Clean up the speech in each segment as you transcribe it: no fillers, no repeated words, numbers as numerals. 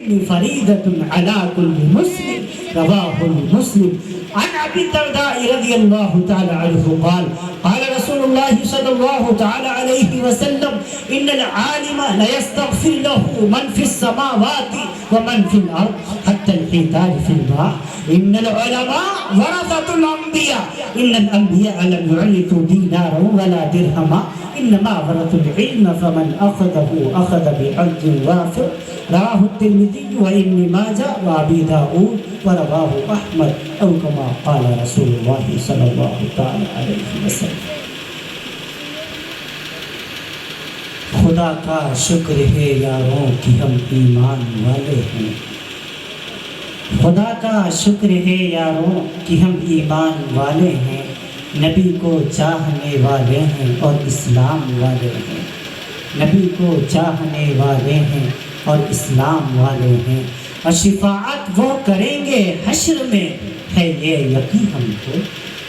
العلم فریضة على كل مسلم رواه مسلم. عن ابی الدرداء رضی اللہ تعالی عنہ قال قال رسول اللہ صلی اللہ تعالی علیہ وسلم ان العالم ليستغفر له من في السماوات ومن في الارض حتى الحيتان في الماء. ان العلماء ورثة الانبیاء ان الانبیاء لم يورثوا دینارا ولا درہما انما ورثوا العلم فمن اخذه اخذ بحظ وافر. رواه الترمذي وابن ماجه وابي داود ورواه احمد او كما قال رسول الله صلی اللہ تعالی علیہ وسلم. خدا کا شکر ہے یاروں کہ ہم ایمان والے ہیں. خدا کا شکر ہے یاروں کہ ہم ایمان والے ہیں. نبی کو چاہنے والے ہیں اور اسلام والے ہیں. نبی کو چاہنے والے ہیں اور اسلام والے ہیں. اور شفاعت وہ کریں گے حشر میں ہے یہ یقین ہم کو.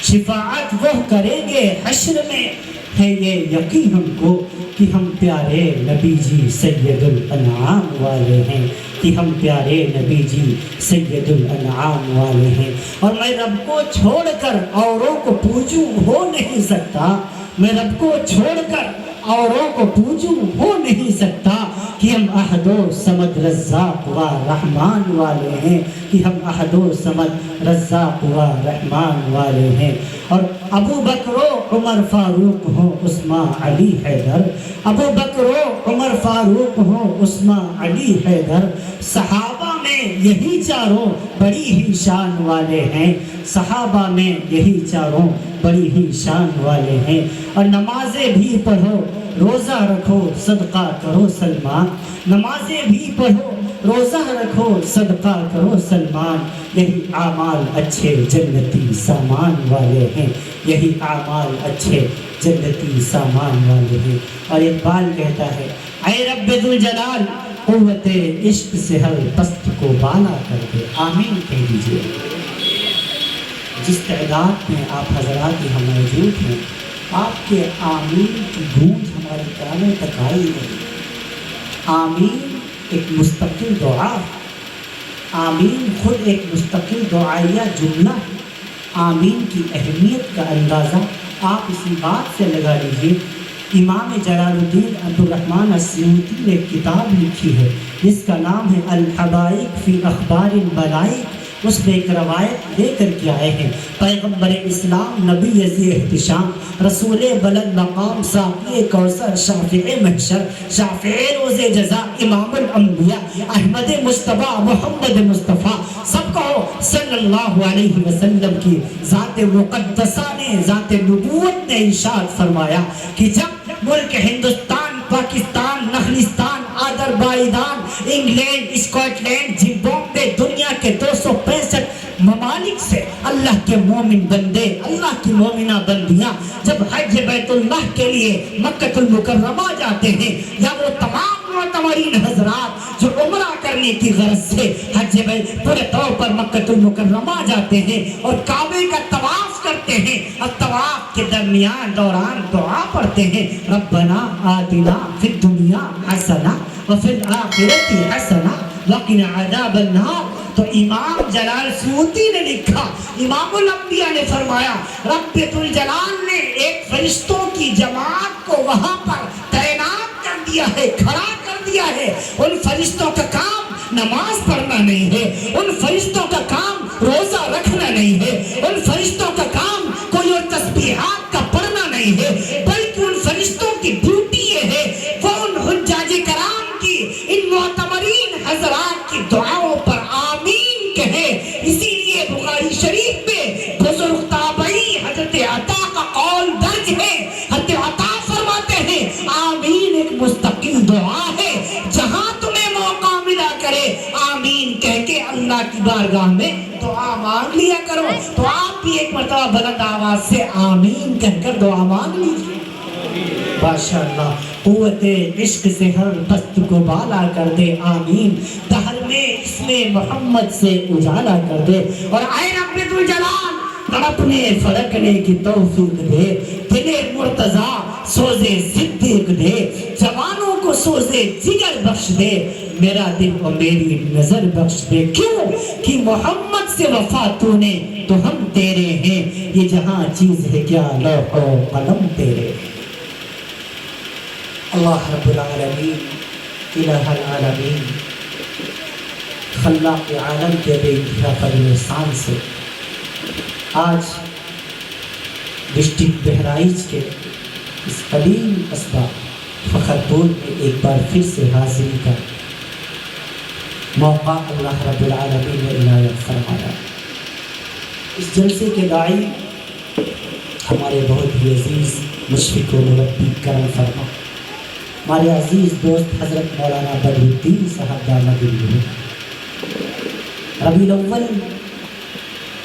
شفاعت وہ کریں گے حشر میں ہے یہ یقین ہم کو کہ ہم پیارے نبی جی سید الانعام والے ہیں. کہ ہم پیارے نبی جی سید الانعام والے ہیں. اور میں رب کو چھوڑ کر اوروں کو پوجوں ہو نہیں سکتا. میں رب کو چھوڑ کر اوروں کو پوجوں ہو نہیں سکتا کہ ہم احد و صمد رزاق و رحمان والے ہیں. کہ ہم احد و صمد رزاق و رحمان والے ہیں. اور ابو بکر و عمر فاروق ہو عثمان علی حیدر. ابو بکر و عمر فاروق ہو عثمان علی حیدر. صحابہ میں یہی چاروں بڑی ہی شان والے ہیں. صحابہ میں یہی چاروں بڑی ہی شان والے ہیں. اور نمازیں بھی پڑھو روزہ رکھو صدقہ کرو سلمان. نمازیں بھی پڑھو روزہ رکھو صدقہ کرو سلمان. یہی اعمال اچھے جنتی سامان والے ہیں. یہی اعمال اچھے جنتی سامان والے ہیں. اور اقبال کہتا ہے اے رب ذوالجلال قوت عشق سے ہر پست کو بالا کر دے. آمین کہہ دیجئے. جس تعداد میں آپ حضرات یہاں موجود ہیں آپ کے آمین کی گونج ہمارے کانوں تک آئی ہے. آمین ایک مستقل دعا. آمین خود ایک مستقل دعائیہ جملہ. آمین کی اہمیت کا اندازہ آپ اسی بات سے لگا لیجیے. امام جلال الدین عبدالرحمن السیوطی نے کتاب لکھی ہے جس کا نام ہے الحبائق فی اخبار البلائق. اس میں ایک روایت لے کر کے آئے ہیں پیغمبر اسلام نبی عزیز احتشام رسول بلند مقام ساقی کوثر شافع محشر شافع روز جزا امام الانبیاء احمد مصطفیٰ محمد مصطفیٰ سب کہو صلی اللہ علیہ وسلم کی ذات مقدسہ نے ذات نبوت نے ارشاد فرمایا کہ جب ملک ہندوستان پاکستان نخلستان Azerbaijan England Scotland Zimbabwe دنیا کے 265 ممالک سے اللہ کے مومن بندے اللہ کی مومنہ بندیاں جب حج بیت اللہ کے لیے مکہ المکرمہ جاتے ہیں یا وہ تمام معتمرین حضرات جو عمرہ کرنے کی غرض سے حج بیت پورے طور پر مکہ المکرمہ جاتے ہیں اور کعبے کا طواف کرتے ہیں اور طواف کے درمیان دوران دعا پڑھتے ہیں ربنا آتنا فی الدنیا حسنہ وفی الآخرۃ حسنہ وقنا عذاب النار. تو امام جلال سیوطی نے لکھا امام الانبیاء نے فرمایا رب ذوالجلال نے ایک فرشتوں کی جماعت کو وہاں پر تعینات کر دیا ہے کھڑا کر دیا ہے. ان فرشتوں کا کام نماز پڑھنا نہیں ہے. ان فرشتوں کا کام روزہ رکھنا نہیں ہے. ان فرشتوں کا کام کوئی اور تسبیحات کا پڑھنا نہیں ہے بلکہ ان فرشتوں کی ڈیوٹی یہ ہے وہ ان حجاج کرام کی ان معتمرین حضرات کی دعاؤں پر آمین کہے. اسی لیے بخاری شریف میں بزرگ تابعی حضرت عطا کا قول درج ہے. حضرت عطا فرماتے ہیں آمین ایک مستقل دعا ہے. جہاں تمہیں موقع ملا کرے آمین کہہ کے اللہ کی بارگاہ میں دعا مانگ لیا کرو. تو آپ بھی ایک مرتبہ بلند آواز سے آمین کہہ کر دعا مانگ لیجیے. ماشاءاللہ قوت عشق سے ہر پست کو بالا کر دے. آمین. دہر میں اس میں محمد سے اجالا کر دے. اور اے رب ذوالجلال اپنے فرقنے کی توفیق دے. دل مرتضیٰ سوزے صدیق دے. جوانوں کو کو سوزے جگر بخش دے، میرا دل و میری نظر بخش دے، کیوں کہ محمد سے وفا تو نے تو ہم تیرے ہیں، یہ جہاں چیز ہے کیا لوح و قلم تیرے۔ اللہ رب العالمین، الہ العالمین، خلاق عالم کے بے انتہا فضل و احسان سے آج ڈسٹرکٹ بہرائچ کے اس قدیم قصبہ فخرپور میں ایک بار پھر سے حاضری کا موقع اللہ رب العالمین نے عنایت فرمایا۔ اس جلسے کے داعی ہمارے بہت ہی عزیز مشفق و مربی کرم فرما ہمارے عزیز دوست حضرت مولانا بدر الدین صاحب دامت العلوم۔ ربیع الاول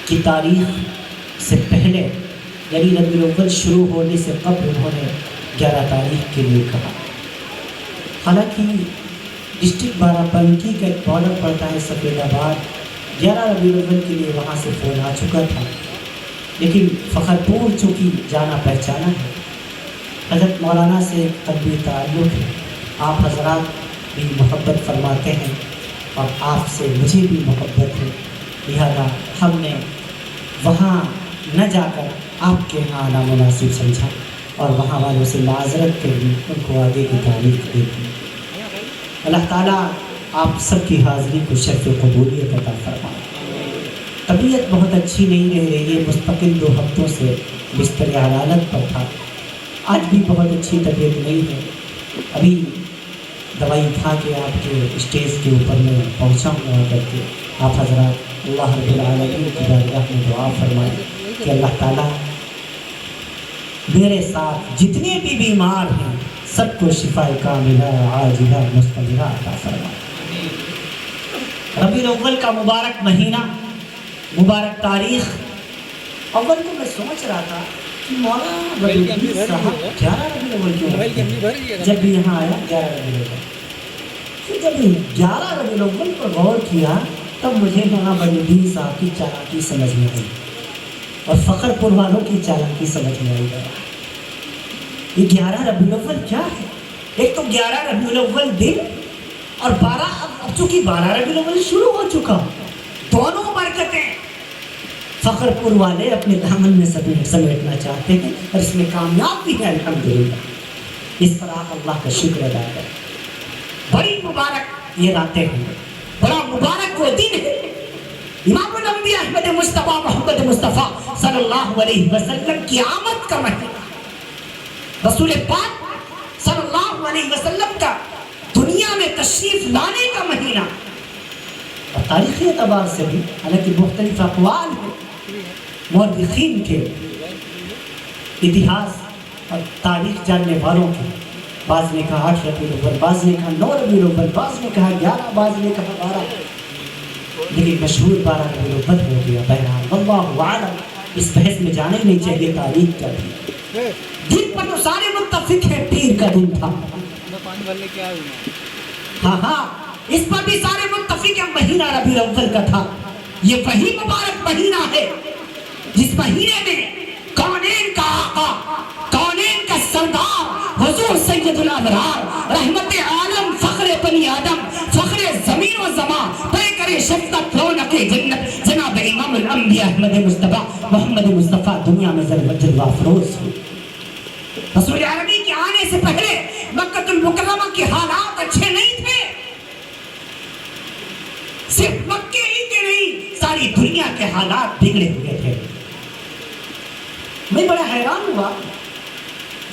کی تاریخ سے پہلے یعنی ربیع الاول شروع ہونے سے قبل انہوں نے 11 تاریخ کے لیے کہا۔ حالانکہ ڈسٹرکٹ بارہ بنکی کا ایک بارڈر پڑتا ہے سفید آباد، 11 ربیع الاول کے لیے وہاں سے فون آ چکا تھا، لیکن فخرپور چونکہ جانا پہچانا ہے، حضرت مولانا سے قلبی تعلق ہے، آپ حضرات بھی محبت فرماتے ہیں اور آپ سے مجھے بھی محبت ہے، لہذا ہم نے وہاں نہ جا کر آپ کے یہاں آنا مناسب سمجھا اور وہاں والوں سے معذرت کر دی، ان کو آگے کی تعریف دے دی۔ اللہ تعالیٰ آپ سب کی حاضری کو شرف قبولیت عطا فرمائے۔ طبیعت بہت اچھی نہیں رہ رہی ہے، مستقل 2 ہفتوں سے بستر حلالت پر تھا، آج بھی بہت اچھی طبیعت نہیں ہے، ابھی دوائی کھا کے آپ کے اسٹیج کے اوپر میں پہنچا ہوں آ کر کے۔ آپ حضرات اللہ رب العالمین کی بارگاہ میں دعا فرمائیں کہ اللہ تعالیٰ میرے ساتھ جتنے بھی بیمار ہیں سب کو شفا کاملہ عاجلہ مستمرہ عطا فرمائے۔ ربیع الاول کا مبارک مہینہ، مبارک تاریخ، اول کو میں سوچ رہا تھا کہ مولانا بدر الدین صاحب 11 ربیع الاول کیوں، جب بھی یہاں آیا 11 ربیع الاول، پھر جب 11 ربیع الاول پر غور کیا تب مجھے مولانا بدر الدین صاحب کی چالاکی سمجھ میں آئی اور فخرپور والوں کی چالاکی سمجھ میں آئی۔ یہ 11 ربیع الاول کیا ہے؟ ایک تو 11 ربیع الاول دن اور 12 اب چونکہ 12 ربیع الاول شروع ہو چکا، دونوں برکتیں فخرپور والے اپنے دامن میں سمیٹنا چاہتے ہیں اور اس میں کامیاب بھی ہے الحمدللہ۔ اس پر آپ اللہ کا شکر ادا کریں۔ بڑی مبارک یہ راتیں ہیں، بڑا مبارک وہ دن ہے۔ امام الانبیاء احمد مصطفیٰ محمد مصطفیٰ صلی اللہ علیہ وسلم کی آمد کا مہینہ، رسول پاک صلی اللہ علیہ وسلم کا دنیا میں تشریف لانے کا مہینہ، اور تاریخی اعتبار سے بھی حالانکہ مختلف اقوال ہیں مورخین کے، اتہاس اور تاریخ جاننے والوں کے، بعض نے کہا 8 ربیع الاول، بعض نے کہا 9 ربیع الاول، بعض نے کہا 11، بعض نے کہا 12، لیکن مشہور 12 ربیع الاول ہو گیا۔ بہرحال واللہ اعلم، اس بحث میں جانا ہی نہیں چاہیے تاریخ کا بھی۔ دن پر تو سارے متفق ہیں پیر کا دن تھا، ہاں اس پر بھی سارے متفق ہیں مہینہ ربیع الاول کا تھا۔ یہ وہی مبارک مہینہ ہے جس مہینے میں کونین کا آقا، کونین کا سردار حضور سید الابرار، رحمت عالم، فخر بنی آدم، فخر زمین و زمان، پیکر شفقت، رونق جنت، جناب امام الانبیاء احمد مصطفیٰ محمد مصطفیٰ دنیا میں جلوہ افروز ہوئے۔ رسول عربی کے آنے سے پہلے مکہ المکرمہ کے حالات اچھے نہیں تھے، صرف مکے ہی کے نہیں ساری دنیا کے حالات بگڑے ہوئے تھے۔ میں بڑا حیران ہوا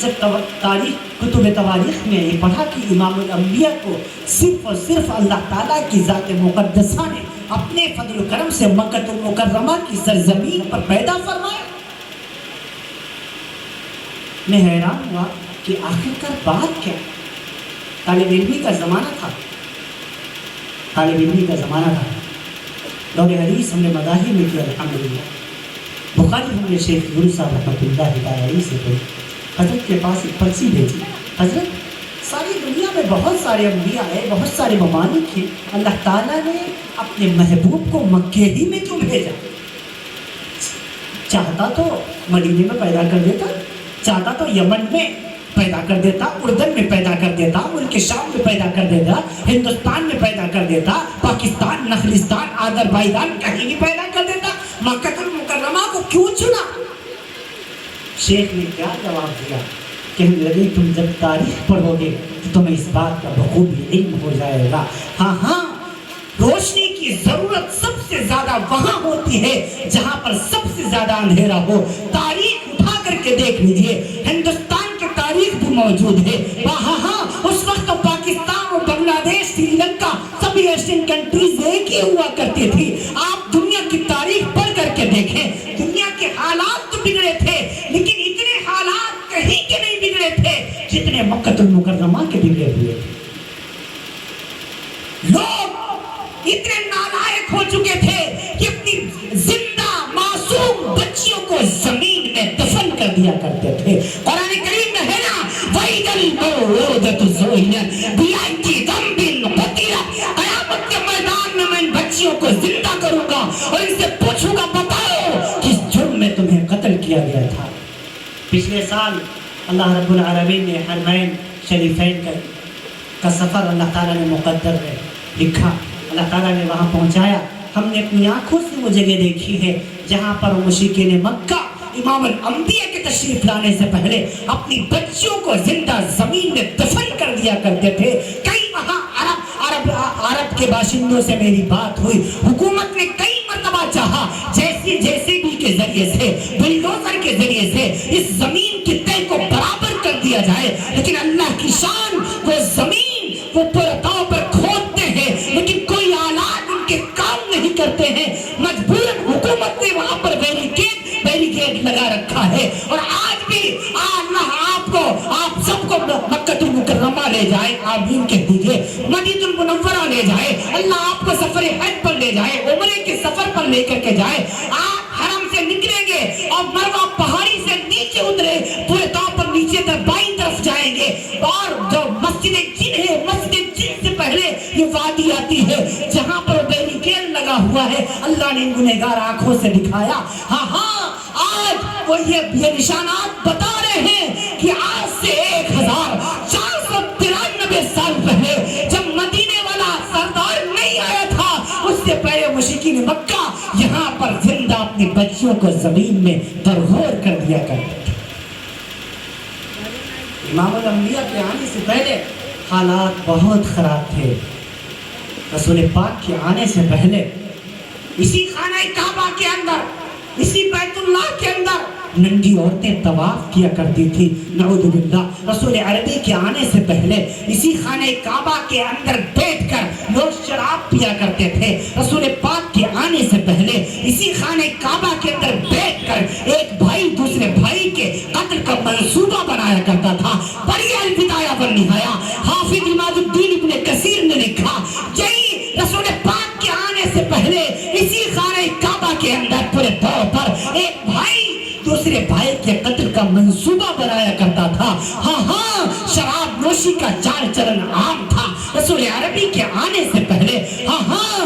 جب تاریخ کتب تواریخ میں یہ پڑھا کہ امام الانبیاء کو صرف اور صرف اللہ تعالیٰ کی ذات مقدسہ نے اپنے فضل و کرم سے مکہ المکرمہ کی سرزمین پر پیدا فرمایا۔ میں حیران ہوا کہ آخرکار بات کیا؟ طالب علمی کا زمانہ تھا، طالب علمی کا زمانہ تھا، دور حدیث ہم نے مذاہب میں کیا الحمدللہ، بخاری ہم نے شیخ یونس صاحب رحمۃ اللہ علیہ سے پڑھی، حضرت کے پاس ایک پرچی بھیجی، حضرت ساری دنیا میں بہت سارے انبیاء ہیں، بہت سارے ممالک ہیں، اللہ تعالیٰ نے اپنے محبوب کو مکے ہی میں کیوں بھیجا؟ چاہتا تو مدینے میں پیدا کر دیتا، چاہتا تو یمن میں پیدا کر دیتا، اردن میں پیدا کر دیتا، ملک شام میں پیدا کر دیتا، ہندوستان میں پیدا کر دیتا، پاکستان، نخلستان، آذربائیجان کہیں بھی پیدا کر دیتا، مکہ المکرمہ کو کیوں چنا؟ شیخ نے کیا جواب دیا؟ کہنے لگے تم جب تاریخ پڑھو گے تو تمہیں اس بات کا بخوبی علم ہو جائے گا۔ ہاں ہاں، روشنی کی ضرورت سب سے زیادہ وہاں ہوتی ہے جہاں پر سب سے زیادہ اندھیرا ہو۔ تاریخ اٹھا کر کے دیکھ لیجئے، ہندوستان کی تاریخ بھی موجود ہے۔ ہاں ہاں، اس وقت تو پاکستان اور بنگلہ دیش، سری لنکا، سبھی ایشین کنٹریز ایک ہی ہوا کرتی تھی۔ آپ دنیا کی تاریخ پڑھ کر کے دیکھیں، دنیا کے حالات تو بگڑے تھے، لیکن اتنے حالات کہیں کے نہیں بگڑے تھے جتنے مکہ المکرمہ کے بگڑے ہوئے تھے۔ لوگ اتنے نالائق ہو چکے تھے کہ اپنی زندہ معصوم بچیوں کو زمین میں دفن کر دیا کرتے تھے۔ قرآن کریم میں ہے نا، وَإِذَا الْمَوْءُودَةُ سُئِلَتْ بِأَيِّ ذَنبٍ قُتِلَتْ، قیامت کے میدان میں ان بچیوں کو زندہ کروں گا اور ان سے پوچھوں گا بتاؤ کس جرم میں تمہیں قتل کیا گیا تھا۔ پچھلے سال اللہ رب العالمین نے حرمین شریفین کا سفر اللہ تعالیٰ نے مقدر میں لکھا، اللہ تعالیٰ نے وہاں پہنچایا۔ ہم نے اپنی آنکھوں سے وہ جگہ دیکھی ہے جہاں پر مشرکین مکہ امام الانبیاء کے تشریف لانے سے پہلے اپنی بچیوں کو زندہ زمین میں دفن کر دیا کرتے تھے۔ کئی وہاں عرب کے باشندوں سے میری بات ہوئی، حکومت نے کئی مرتبہ چاہا جیسے بھی کے ذریعے سے، بلڈوزر کے ذریعے سے اس زمین کی تہ کو برابر کر دیا جائے، لیکن اللہ کی شان، وہ زمین وہ پرتاؤ پر کھودتے ہیں لیکن کوئی آلات ان کے کام نہیں کرتے ہیں۔ مجبوراً حکومت نے وہاں پر بیریکیڈ لگا رکھا ہے، اور آج بھی اللہ آپ سب کو مکہ المکرمہ لے جائے، آمین کہہ دیجئے، مدینہ المنورہ لے جائے، اللہ آپ کو سفر حج پر لے جائے، عمرے کے سفر پر لے کر کے جائے، آپ حرم سے نکلیں گے اور مروہ پہاڑی سے نیچے اترے، پورے طور پر نیچے در بائیں طرف جائیں گے، اور جو مسجد جن ہے، مسجد جن سے پہلے یہ وادی آتی ہے جہاں پر بیریکیڈ لگا ہوا ہے، اللہ نے گنہگار آنکھوں سے دکھایا۔ ہاں ہاں، آج وہ یہ نشانات بتا رہے ہیں کہ آج سے 1493 سال پہلے جب مدینے والا سردار نہیں آیا تھا، اس سے پہلے مشرکین مکہ یہاں پر زندہ اپنی بچیوں کو زمین میں درغور کر دیا کرتے تھے۔ امام الانبیاء کے آنے سے پہلے حالات بہت خراب تھے۔ رسول پاک کے آنے سے پہلے اسی خانہ کعبہ کے اندر، اسی بیت اللہ کے اندر ننگی عورتیں طواف کیا کرتی تھی، نعوذ باللہ۔ رسول عربی کے آنے سے پہلے اسی خانہ کعبہ کے اندر بیٹھ کر لوگ شراب پیا کرتے تھے۔ رسول پاک کے آنے سے پہلے اسی خانہ کعبہ کے اندر بیٹھ کر ایک بھائی دوسرے بھائی کے قتل کا منصوبہ بنایا کرتا تھا۔ پڑھیے البدایہ والنہایہ، حافظ عماد الدین ابن کثیر نے لکھا، یہی رسول پاک کے آنے سے پہلے اسی خانہ کعبہ کے اندر پورے طور پر ایک بھائی دوسرے بھائی کے قتل کا منصوبہ بنایا کرتا تھا۔ ہاں ہاں، شراب نوشی کا چال چلن عام تھا رسول عربی کے آنے سے پہلے۔ ہاں ہاں،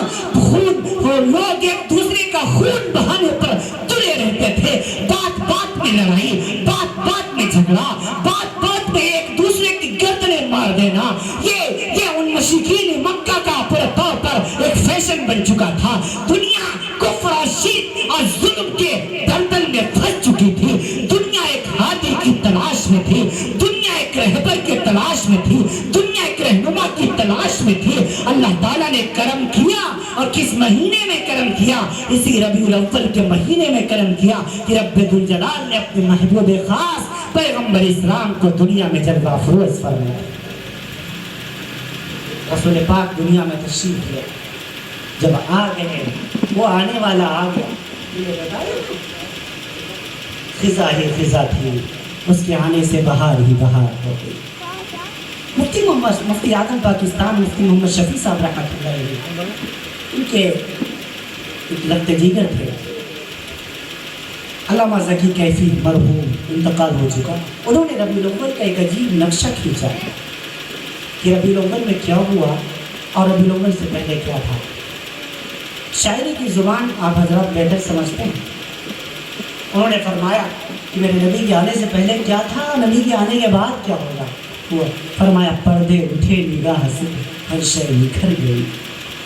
وہ لوگ ایک دوسرے کا خون بہانے پر تلے رہتے تھے، بات بات میں لڑائی، بات بات میں جھگڑا، بات بات میں ایک دوسرے کی گردنیں مار دینا، یہ ان مشرکین مکہ کا پورے طور پر ایک فیشن بن چکا تھا۔ دنیا کفر اور شرک اور ظلم کے دلدل میں پھنس چکی تھی، دنیا ایک ہادی کی تلاش میں تھی، دنیا ایک رہبر کی تلاش میں تھی، دنیا ایک رہنما کی تلاش میں تھی۔ اللہ تعالیٰ نے کرم کیا، اور کس مہینے میں کرم کیا؟ اسی ربیع الاول کے مہینے میں کرم کیا کہ رب ذوالجلال نے اپنے محبوب خاص پیغمبر اسلام کو دنیا میں جلوہ افروز فرمایا۔ رسول پاک دنیا میں تشریف لے، جب آ گئے، وہ آنے والا آ گیا، خزاں ہی خزاں تھی، اس کے آنے سے بہار ہی بہار ہو گئی۔ مفتی اعظم پاکستان مفتی محمد شفیع صاحب رحمۃ اللہ علیہ، ان کے ایک لخت جگر تھے، علامہ ذکی کیفی مرحوم انتقال ہو چکا۔ انہوں نے ربیع الاول کا ایک عجیب نقشہ کھینچا کہ ربیع الاول میں کیا ہوا اور ربیع الاول سے پہلے کیا تھا۔ شاعری کی زبان آپ حضرات بہتر سمجھتے ہیں۔ انہوں نے فرمایا کہ میرے نبی کے آنے سے پہلے کیا تھا، نبی کے آنے کے بعد کیا ہوگا؟ وہ فرمایا پردے اٹھے نگاہ سے ہر شے نکھر گئی،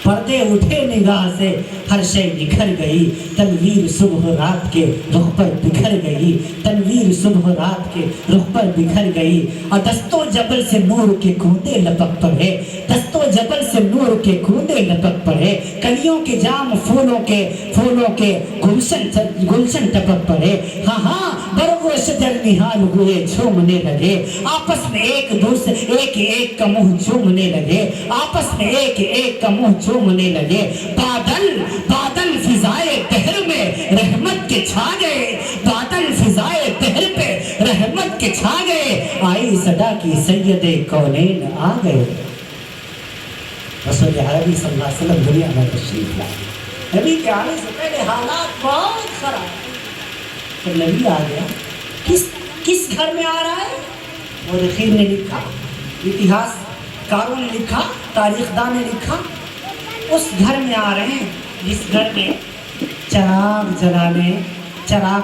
پردے اٹھے نگاہ سے ہر شے نکھر گئی، تنویر صبح رات کے رخ پر بکھر گئی، تنویر صبح رات کے رخ پر بکھر گئی، اور دست و جبل سے نور کے کھوندے لپک پڑے، دست و جبل سے نور کے کھوندے لپک پڑے، کلیوں کے جام پھولوں کے گلشن ٹپک پڑے، ہاں ہاں برگ و شجر نہال ہوئے جھومنے لگے، آپس میں ایک دوسرے ایک کا منہ چومنے لگے، آپس میں ایک کا منہ چومنے لگے، بادل فضائے دہر میں رحمت کے چھا گئے، بادل فضائے دہر پہ رحمت کے چھا گئے، آئی صدا کی سید کونین آ گئے۔ رسول عربی صلی اللہ علیہ وسلم دنیا میں تشریف لائے، نبی کے آنے سے پہلے حالات بہت خراب، تو نبی آ گیا، کس گھر میں آ رہا ہے؟ مورخین نے لکھا، اتہاس کاروں نے لکھا، تاریخ دان نے لکھا، اس گھر میں آ رہے ہیں جس گھر میں چراغ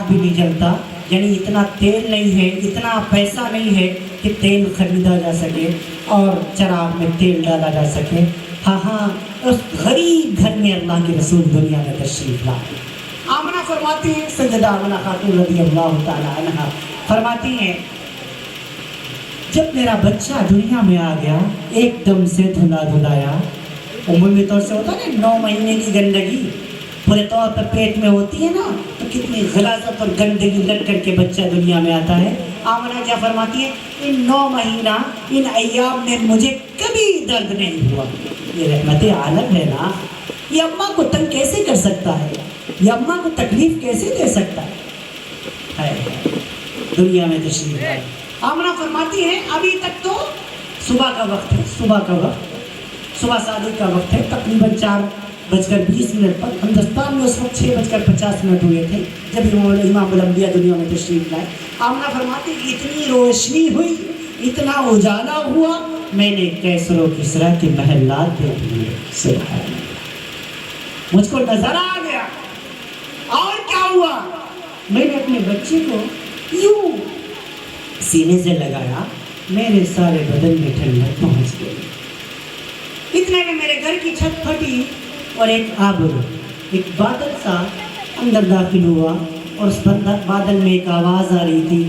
بھی نہیں جلتا، یعنی اتنا تیل نہیں ہے، اتنا پیسہ نہیں ہے کہ تیل خریدا جا سکے اور چراغ میں تیل ڈالا جا سکے۔ ہاں ہاں اس غریب گھر میں اللہ کے رسول دنیا میں تشریف لائے۔ آمنہ فرماتی ہیں، سیدہ آمنہ خاتون رضی اللہ تعالی عنہا فرماتی ہیں، جب میرا بچہ دنیا میں آ گیا ایک دم سے دھلا دھلایا، عمومی طور سے ہوتا ہے نا 9 مہینے کی گندگی پورے طور پر پیٹ میں ہوتی ہے نا، تو کتنی غلاظت اور گندگی لگ کر کے بچہ دنیا میں آتا ہے۔ آمنہ کیا فرماتی ہے، ان 9 مہینہ ان ایام میں مجھے کبھی درد نہیں ہوا۔ یہ رحمت عالم ہے نا، یہ اماں کو تنگ کیسے کر سکتا ہے، یہ اماں کو تکلیف کیسے دے سکتا ہے؟ دنیا میں تشریف لائے۔ آمنہ فرماتی ہیں ابھی تک تو صبح کا وقت ہے، صبح صادق کا وقت ہے، تقریباً 4:20 پر، ہندوستان میں اس وقت 6:50 ہوئے تھے جب امام الانبیاء دنیا میں تشریف لائے۔ آمنہ فرماتی اتنی روشنی ہوئی، اتنا اجالا ہوا، میں نے کیسر و کسریٰ کے محلات دیکھ لیے، سبحان اللہ، مجھ کو نظر آ گیا۔ اور کیا ہوا، میں نے اپنے بچے کو یوں سینے سے لگایا، میرے سارے بدن میں ٹھنڈک پہنچ گئی۔ اتنے میں میرے گھر کی چھت پھٹی اور ایک بادل سا اندر داخل ہوا، اور اس بادل میں ایک آواز آ رہی تھی،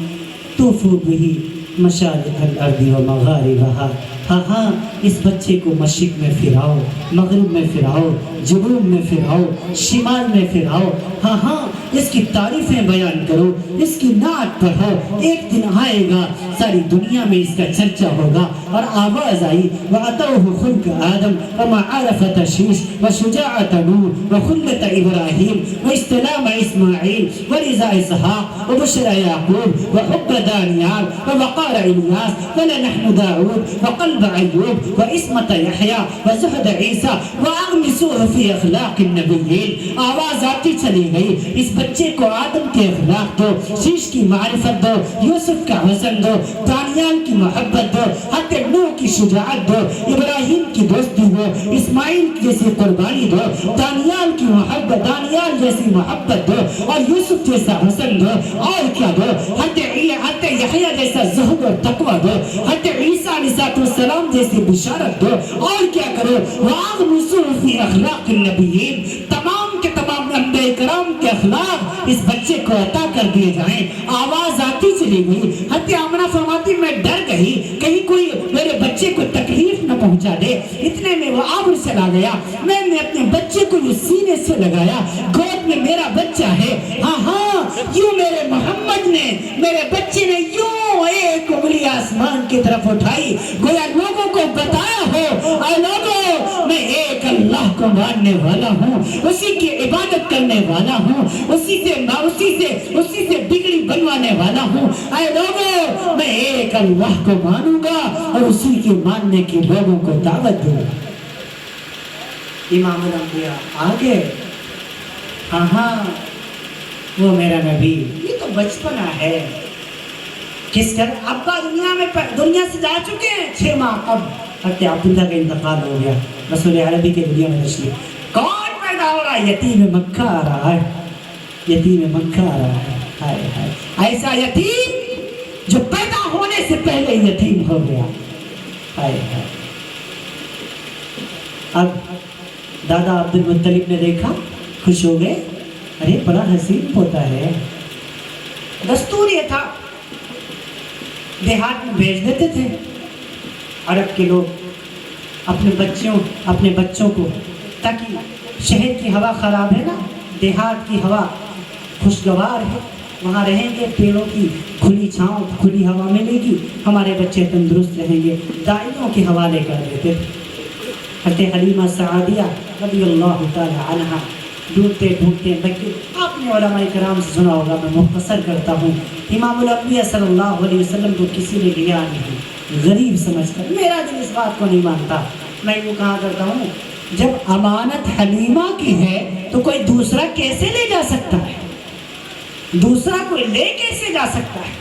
طوفوا بہ مشارق الارض و مغاربہا۔ ہاں ہاں اس بچے کو مشرق میں پھراؤ، مغرب میں پھراؤ، جنوب میں پھراؤ، شمال میں پھراؤ، ہاں ہاں اس کی تعریفیں بیان کرو، اس کی نعت پڑھو، ایک دن آئے گا ساری دنیا میں اس کا چرچا ہوگا۔ اور آواز آئی، وَأَتَوْهُ خُلْقَ آدم وَمَعَارَفَ تَشِيش وَشُجَاعَةَ نُوح وَخُلَّةَ إِبْرَاهِيم وَإِسْتِلَامَ إِسْمَاعِيل وَرِزَاءَ إِسْحَاقَ وَبُشْرَى يَعْقُوبَ وَحُبَّ دَانِيَالَ وَوَقَارَ إِلْيَاسَ وَلَنَحْنُ دَاعُودَ وَقَلْبَ أَيُّوبَ وَإِسْمَةَ يَحْيَىٰ وَزُهْدَ عِيسَىٰ وَأَغْمِسُوهُ فِي أَخْلَاقِ النَّبِيِّينَ۔ آواز آتی چلی گئی، اس بچے کو آدم کے اخلاق دو، شیش کی معرفت دو، یوسف کا حسن دو، دانیال کی محبت دو، حتی نوح کی شجاعت دو، ابراہیم کی دوستی دو، اسماعیل جیسی قربانی دو، دانیال کی محبت، دانیال جیسی محبت دو، اور یوسف جیسا حسن دو، اور کیا دو، حتی یحییٰ جیسا زہد اور تقوی دو، حتی عیسیٰ علیہ السلام جیسی بشارت دو، اور کیا کرو، وَأَغْمِسُوهُ فِي أَخْلَاقِ النَّبِيِّينَ، تمام کے تمام انبیاء کرام کے اخلاق اس بچے کو عطا کر دیے جائیں۔ آواز آتی چلی گئی، حتی آمنہ فرماتی میں ڈر گئی کہیں کوئی میرے بچے کو تکلیف نہ پہنچا دے، اتنے میں وہ آبر چلا گیا، میں نے اپنے بچے کو یہ سینے سے لگایا، گود میں میرا بچہ ہے، ہاں ہاں یوں میرے محمد نے، میرے بچے نے یوں ایک انگلی آسمان کی طرف اٹھائی، گویا لوگوں کو بتایا ہو، اے لوگوں میں ایک اللہ کو ماننے والا ہوں، اسی کی عبادت کرنے والا ہوں، اسی سے بگڑی بنوانے والا ہوں، اے لوگوں میں ایک اللہ کو مانوں گا اور اسی کی ماننے کی لوگوں کو دعوت دوں گا۔ امام الانبیاء آگے، ہاں ہاں وہ میرا نبی، یہ تو بچپنا ہے، کس کر ابا دنیا سے جا چکے ہیں 6 ماہ، اب حضرت عبداللہ کا انتقال ہو گیا، رسول عربی کے دنیا میں تشریف، کون پیدا ہو رہا ہے؟ یتیم مکہ آ رہا ہے، یتیم مکہ آ رہا ہے. ہائے ہائے ایسا یتیم جو پیدا ہونے سے پہلے یتیم ہو گیا. ہائے ہائے. اب دادا عبد المطلب نے دیکھا, خوش ہو گئے, ارے بڑا حسین پوتا ہے. دستور یہ تھا, دیہات میں بھیج دیتے تھے عرب کے لوگ اپنے بچوں کو, تاکہ شہر کی ہوا خراب ہے نا, دیہات کی ہوا خوشگوار ہے, وہاں رہیں گے, پیڑوں کی کھلی چھاؤں کھلی ہوا ملے گی, ہمارے بچے تندرست رہیں گے. دائیوں کے حوالے کر دیتے تھے. حضرت حلیمہ سعدیہ رضی اللہ تعالی عنہا ڈھونڈتے ڈھونڈتے بچے, آپ نے علماء کرام سے سنا ہوگا, میں مختصر کرتا ہوں. امام الانبیاء صلی اللہ علیہ وسلم کو کسی نے لیا نہیں, غریب سمجھ کر. میرا دل اس بات کو نہیں مانتا. میں یوں کہا کرتا ہوں, جب امانت حلیمہ کی ہے تو کوئی دوسرا کیسے لے جا سکتا ہے؟ دوسرا کوئی لے کیسے جا سکتا ہے؟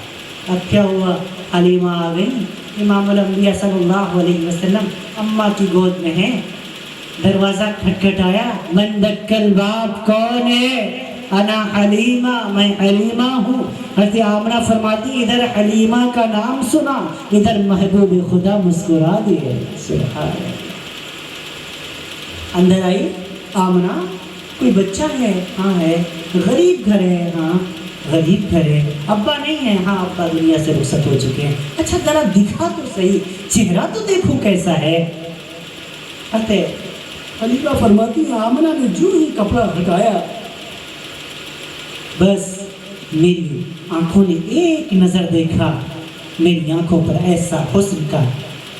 اب کیا ہوا, حلیمہ آ گئی, امام الانبیاء صلی اللہ علیہ وسلم اماں کی گود میں ہیں. دروازہ کھٹکھٹایا, من دق الباب, کون ہے؟ انا حلیمہ, میں حلیمہ ہوں. حضرت آمنہ فرماتی ادھر حلیمہ کا نام سنا, ادھر محبوب خدا مسکرا دیے. سبحان اللہ. اندر آئی آمنہ, کوئی بچہ ہے؟ ہاں ہے. غریب گھر ہے؟ ہاں غریب گھر ہے. ابا نہیں ہے؟ ہاں ابا دنیا سے رخصت ہو چکے ہیں. اچھا ذرا دکھا تو صحیح, چہرہ تو دیکھو کیسا ہے. حلیمہ فرماتی آمنہ نے جو ہی کپڑا ہٹایا, بس میری آنکھوں نے ایک نظر دیکھا, میری آنکھوں پر ایسا حسن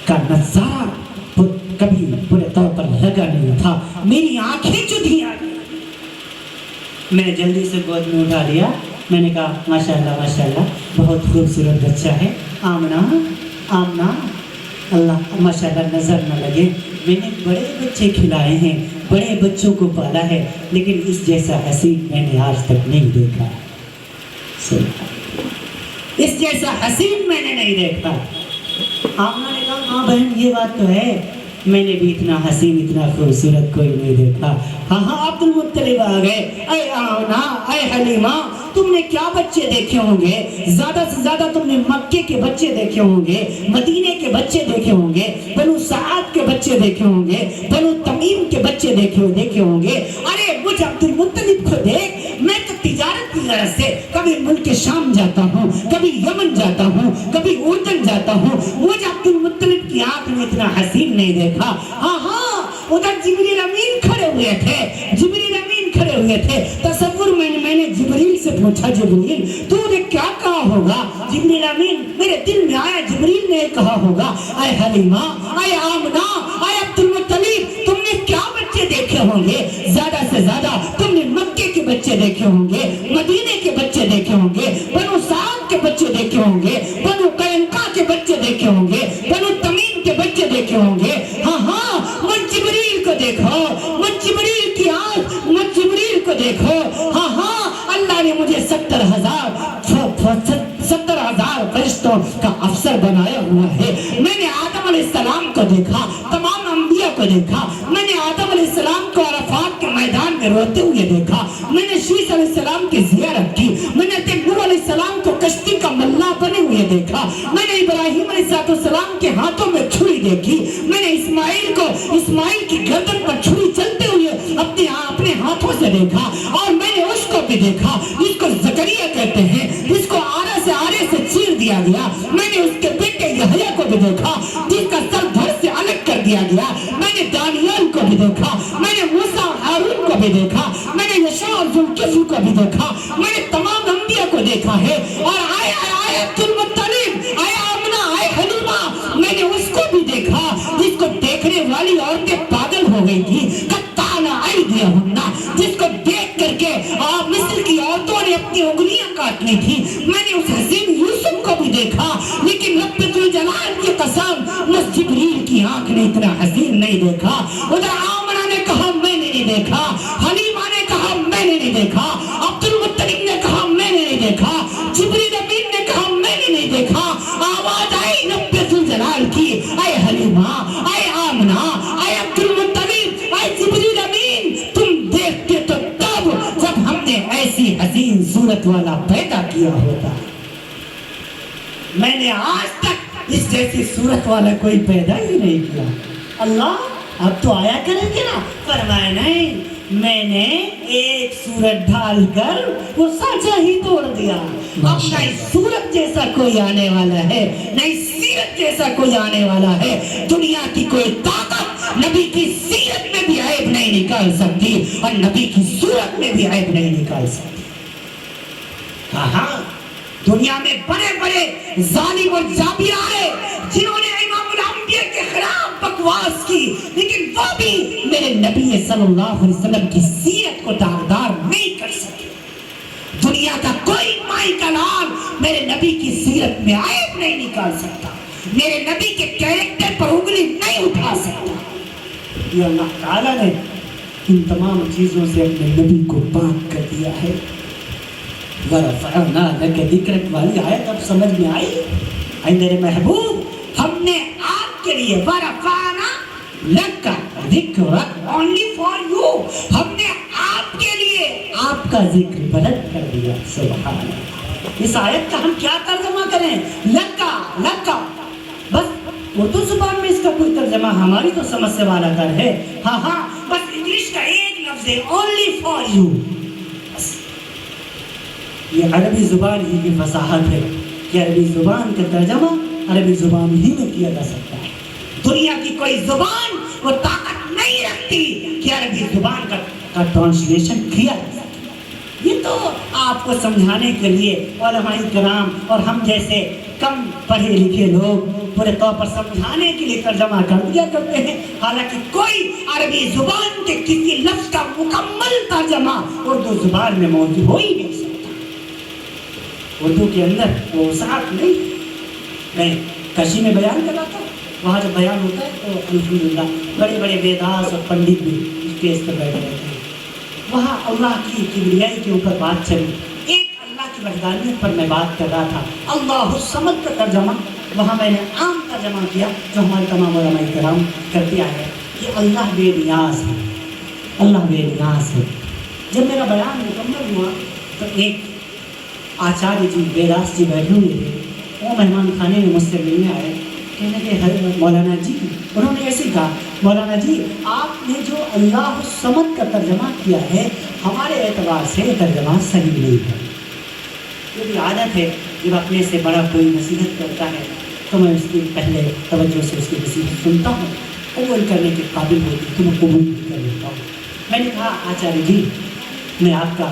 کا نظارہ کبھی پورے طور پر لگا نہیں تھا. میری آنکھیں چدھی آ گئی. میں نے جلدی سے گود میں اٹھا لیا. میں نے کہا ماشاءاللہ بہت خوبصورت بچہ ہے. آمنہ اللہ ماشاءاللہ نظر نہ لگے, میں نے بڑے بچے کھلائے ہیں, بڑے بچوں کو پالا ہے, لیکن اس جیسا حسین میں نے آج تک نہیں دیکھا. اس جیسا حسین میں نے نہیں دیکھا. آمنہ نے کہا ہاں بہن یہ بات تو ہے, میں نے بھی اتنا حسین اتنا خوبصورت کوئی نہیں دیکھا. ہاں عبد المطلب آ گئے. اے آمنہ, اے حلیمہ, تم نے کیا بچے دیکھے ہوں گے؟ زیادہ سے زیادہ تم نے مکے کے بچے دیکھے ہوں گے, مدینے کے بچے دیکھے ہوں گے, بنو سعد کے بچے دیکھے ہوں گے, بنو تمیم کے بچے دیکھے ہوں گے. ارے مجھ عبد المطلب کو دیکھ, میں تو تجارت کی غرض سے کبھی ملک شام جاتا ہوں, کبھی یمن جاتا ہوں, کبھی اردن جاتا ہوں. مجھ عبد المطلب کی آنکھ نے اتنا حسین نہیں دیکھا. ہاں ادھر جبریل امین کھڑے ہوئے تھے. تصور میں نے جبریل سے پوچھا, جبریل تو نے کیا کہا ہوگا؟ جبریل امین میرے دل میں آیا, جبریل نے کہا ہوگا اے حلیمہ, اے آمنہ, اے عبد المطلب, تم نے کیا بچے دیکھے ہوں گے؟ زیادہ سے زیادہ تم نے مکے کے بچے دیکھے ہوں گے, مدینے کے بچے دیکھے ہوں گے, بنو سعد کے بچے دیکھے ہوں گے, بنو قینقاع کے بچے دیکھے ہوں گے, بنو تمیم کے بچے دیکھے ہوں گے. ہاں مجھ جبریل کو دیکھو, مجھ جبریل کی آنکھ, مجھ جبریل کو دیکھو. ہاں اللہ نے مجھے 70,000 فرشتوں کا افسر بنایا ہوا ہے. میں نے آدم علیہ السلام کو دیکھا, تمام انبیاء کو دیکھا. میں نے آدم علیہ السلام کو عرفات کے میدان میں روتے ہوئے دیکھا. میں نے شیش علیہ السلام کی زیارت کی. میں نے نوح علیہ السلام کو کشتی کا ملا بنے ہوئے دیکھا. میں نے ابراہیم علیہ السلام کے ہاتھوں میں چھری دیکھی. میں نے اسماعیل کی گردن پر چھری چلتے ہوئے اپنے ہاتھوں سے دیکھا. اور میں نے اس کو بھی دیکھا جس کو زکریا کہتے ہیں, جس کو آرے سے چیر دیا گیا. میں نے اس کے بیٹے یحییٰ کو بھی دیکھا جس کا سر دھڑ سے الگ کر دیا گیا. میں نے دانیال کو بھی دیکھا. میں نے موسیٰ اور ہارون کو بھی دیکھا. میں نے یشوع اور ذوالکفل کو بھی دیکھا. میں نے تمام انبیاء کو دیکھا ہے. اور آئے عبد المطلب, آئے آمنہ, آئے حلیمہ, میں نے اس کو بھی دیکھا جس کو دیکھنے والی عورتیں پاگل ہو گئی تھی. جس کو دیکھ کر کے مصر کی عورتوں نے اپنی انگلیاں کاٹنی تھی. میں نے اس حسین یوسف کو بھی دیکھا, لیکن رب ذوالجلال کی قسم مجھ جبریل کی آنکھ نے اتنا حسین نہیں دیکھا. ادھر آمنہ نے کہا میں نے نہیں دیکھا, حلیمہ نے کہا میں نے نہیں دیکھا, عبد المطلب نے کہا میں نے نہیں دیکھا, جبریل امین نے کہا میں نے نہیں دیکھا. آواز آئی رب ذوالجلال کی, اے حلیمہ, اے آمنہ, اے عبد المطلب, اے جبریل امین, تم دیکھتے تو تب جب ہم نے ایسی حسین صورت والا پیدا کیا ہوتا. میں نے آج تک اس جیسی صورت والا کوئی پیدا ہی نہیں کیا. اللہ اب تو آیا کریں گے نا. فرمایا نہیں, میں نے ایک صورت ڈھال کر وہ سانچہ ہی توڑ دیا. اب نہ صورت جیسا کوئی آنے والا ہے, نہ سیرت جیسا کوئی آنے والا ہے. دنیا کی کوئی طاقت نبی کی سیرت میں بھی عیب نہیں نکال سکتی, اور نبی کی صورت میں بھی عیب نہیں نکال سکتی. ہاں, دنیا میں بڑے بڑے ظالم اور جابر آئے جنہوں نے امام الانبیاء کے خلاف بکواس کی, لیکن وہ بھی میرے نبی صلی اللہ علیہ وسلم کی سیرت کو داغدار نہیں کر سکے. دنیا کا کوئی مائی کا لال میرے نبی کی سیرت میں عیب نہیں نکال سکتا, میرے نبی کے کیریکٹر پر انگلی نہیں اٹھا سکتا. یہ اللہ تعالیٰ نے ان تمام چیزوں سے اپنے نبی کو پاک کر دیا ہے. وَرَفَعْنَا لَكَ ذِكْرَكَ والی آیت اب سمجھ میں آئی. اے میرے محبوب, ہم نے آپ کے لیے وَرَفَعْنَا لَكَ ذِكْرَكَ only for you, ہم نے آپ کے لیے آپ کا ذکر بلند کر دیا. سبحان اللہ. اس آیت کا ہم کیا ترجمہ کریں؟ لکا بس اردو زبان میں اس کا کوئی ترجمہ ہماری تو سمجھ سے والا کر ہے. ہاں بس انگلش کا ایک لفظ ہے only for you. یہ عربی زبان ہی کی فصاحت ہے کہ عربی زبان کا ترجمہ عربی زبان ہی میں کیا جا سکتا ہے. دنیا کی کوئی زبان وہ طاقت نہیں رکھتی کہ عربی زبان کا ٹرانسلیشن کیا جا سکتا. یہ تو آپ کو سمجھانے کے لیے علماء کرام اور ہم جیسے کم پڑھے لکھے لوگ پورے طور پر سمجھانے کے لیے ترجمہ کر دیا کرتے ہیں. حالانکہ کوئی عربی زبان کے کسی لفظ کا مکمل ترجمہ اردو زبان میں موجود ہو ہی نہیں سکتا. اردو کے اندر وہ وسعت نہیں. میں کشی میں بیان کر رہا تھا, وہاں جب بیان ہوتا ہے تو الحمدللہ بڑے بڑے بیداس اور پنڈت بھی اسٹیج پر بیٹھے رہتے ہیں. وہاں اللہ کی کبریائی کے اوپر بات چلی. ایک اللہ کی وحدانیت پر میں بات کر رہا تھا. اللہ الصمد کا ترجمہ وہاں میں نے عام ترجمہ کیا جو ہمارے تمام علماء کرام کرتے آئے ہیں کہ اللہ بے نیاز ہے, اللہ بے نیاز ہے. جب میرا بیان مکمل ہوا تو ایک آچاریہ جی بیداس جی بیٹھے ہوئے تھے. وہ مہمان خانے میں مجھ سے ملنے آئے. کہنے کہ مولانا جی, انہوں نے ایسے کہا, مولانا جی آپ نے جو اللہ الصمد کا ترجمہ کیا ہے ہمارے اعتبار سے ترجمہ صحیح نہیں ہے. یہ بھی عادت ہے جب اپنے سے بڑا کوئی نصیحت کرتا ہے تو میں اس کی پہلے توجہ سے اس کی نصیحت سنتا ہوں, قبول کرنے کے قابل ہوتی تو میں قبول کر لیتا ہوں. میں نے کہا آچاریہ جی میں آپ کا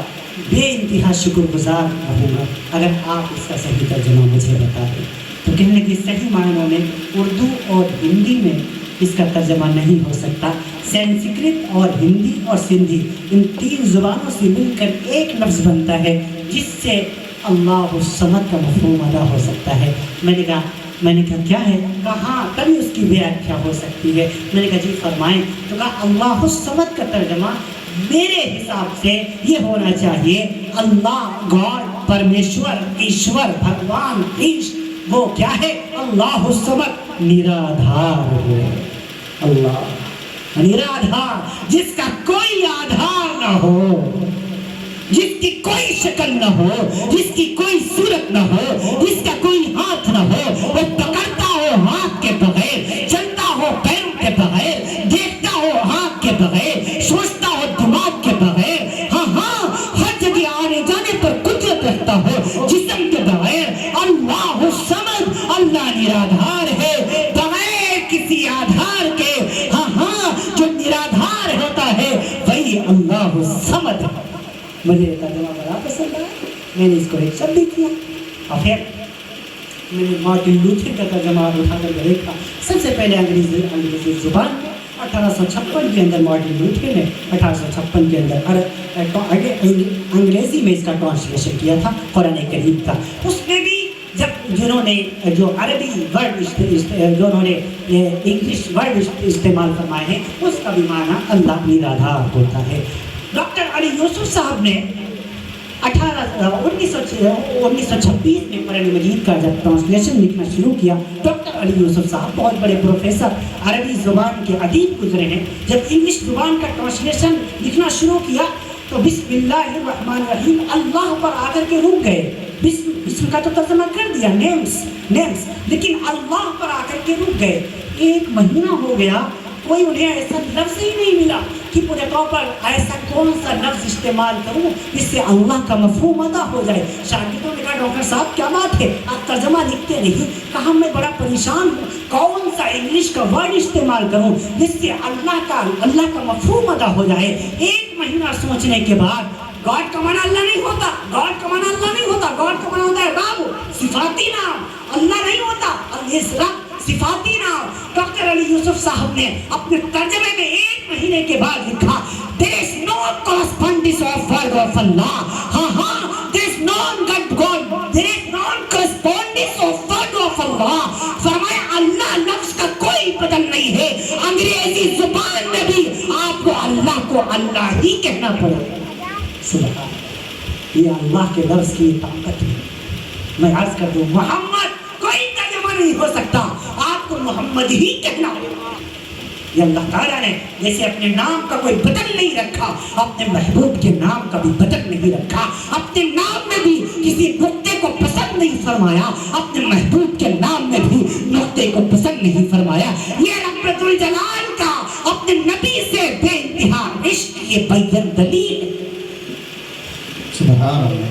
بے انتہا شکر گزار رہوں گا اگر آپ اس کا صحیح ترجمہ مجھے بتا دیں. تو کہنے کی صحیح معنوں میں اردو اور ہندی میں اس کا ترجمہ نہیں ہو سکتا. سنسکرت اور ہندی اور سندھی ان تین زبانوں سے مل کر ایک لفظ بنتا ہے جس سے اللہ الصمد کا مفہوم ادا ہو سکتا ہے. میں نے کہا کیا ہے؟ کہاں تبھی اس کی ویاخیا ہو سکتی ہے. میں نے کہا جی فرمائیں. تو کہا اللہ الصمد کا ترجمہ میرے حساب سے یہ ہونا چاہیے اللہ گاڈ, پرمیشور, ایشور, بھگوان, ایش. وہ کیا ہے؟ اللہ الصمد نرادھار ہے. اللہ نرادھار, جس کا کوئی آدھار نہ ہو, جس کی کوئی شکل نہ ہو, جس کی کوئی صورت نہ ہو, جس کا کوئی ہاتھ نہ ہو. وہ پکڑتا ہو ہاتھ کے بغیر, چلتا ہو پیروں کے بغیر, دیکھتا ہو ہاتھ کے بغیر, سوچتا ہو دماغ کے بغیر, ہاں ہر جگہ آنے جانے پر قدرت رکھتا ہو جسم کے بغیر. اللہ الصمد, اللہ نرادھار ہے بغیر کسی آدھار کے. ہاں جو نرادھار ہوتا ہے وہی اللہ الصمد. مجھے ترجمہ بڑا پسند آیا, میں نے اس کو ایک شبد بھی کیا. اور پھر میں نے مارٹن لوتھر کا ترجمہ اٹھا کر دیکھا. سب سے پہلے انگریزی زبان 1856 کے اندر مارٹن لوتھر نے 1856 کے اندر انگریزی میں اس کا ٹرانسلیشن کیا تھا قرآن کریم کا. اس میں بھی جب جنہوں نے جو عربی ورڈ جو انہوں نے انگلش ورڈ استعمال فرمائے ہیں اس کا بھی معنی اللہ نرادھار ہوتا ہے. ڈاکٹر علی یوسف صاحب نے 1926 میں قرآن مجید کا جب ٹرانسلیشن لکھنا شروع کیا. ڈاکٹر علی یوسف صاحب بہت بڑے پروفیسر, عربی زبان کے ادیب گزرے ہیں. جب انگلش زبان کا ٹرانسلیشن لکھنا شروع کیا تو بسم اللہ الرحمن الرحیم اللہ پر آ کر کے رک گئے. بسم کا تو ترجمہ کر دیا نیمز، لیکن اللہ پر آ کر کے رک گئے. 1 مہینہ ہو گیا، کوئی انہیں ایسا لفظ ہی نہیں ملا کہ پورے طور پر ایسا کون سا لفظ استعمال کروں جس سے اللہ کا مفہوم ادا ہو جائے. شاگردوں نے کہا ڈاکٹر صاحب کیا بات ہے، آپ ترجمہ لکھتے نہیں؟ کہا میں بڑا پریشان ہوں، کون سا انگلش کا ورڈ استعمال کروں جس سے اللہ کا مفہوم ادا ہو جائے. 1 مہینہ سوچنے کے بعد گاڈ کا معنی اللہ نہیں ہوتا، گاڈ کا معنی ہوتا ہے رب، صفاتی نام. اللہ نہیں ہوتا، اس رب صفاتی نام. ڈاکٹر علی یوسف صاحب نے اپنے ترجمے میں 1 مہینے کے بعد لکھا there is no correspondence of word of Allah. there is no God, there is no correspondence of word of Allah. فرمایا اللہ لفظ کا کوئی بدل نہیں ہے. انگریزی زبان میں بھی آپ کو اللہ ہی کہنا پڑے گا. سبحان، یہ اللہ کے لفظ کی طاقت ہے. میں عرض کر دوں محمد کوئی ترجمہ نہیں ہو سکتا، آپ کو محمد ہی کہنا ہوگا. یہ اللہ تعالیٰ نے جیسے اپنے نام کا کوئی بدل نہیں رکھا، اپنے محبوب کے نام کا بھی بدل نہیں رکھا. اپنے نام میں بھی کسی نقطے کو پسند نہیں فرمایا، اپنے محبوب کے نام میں بھی نقطے کو پسند نہیں فرمایا. یہ رب ذوالجلال کا اپنے نبی سے بے انتہا عشق کی بیان دلیل. سبحان اللہ.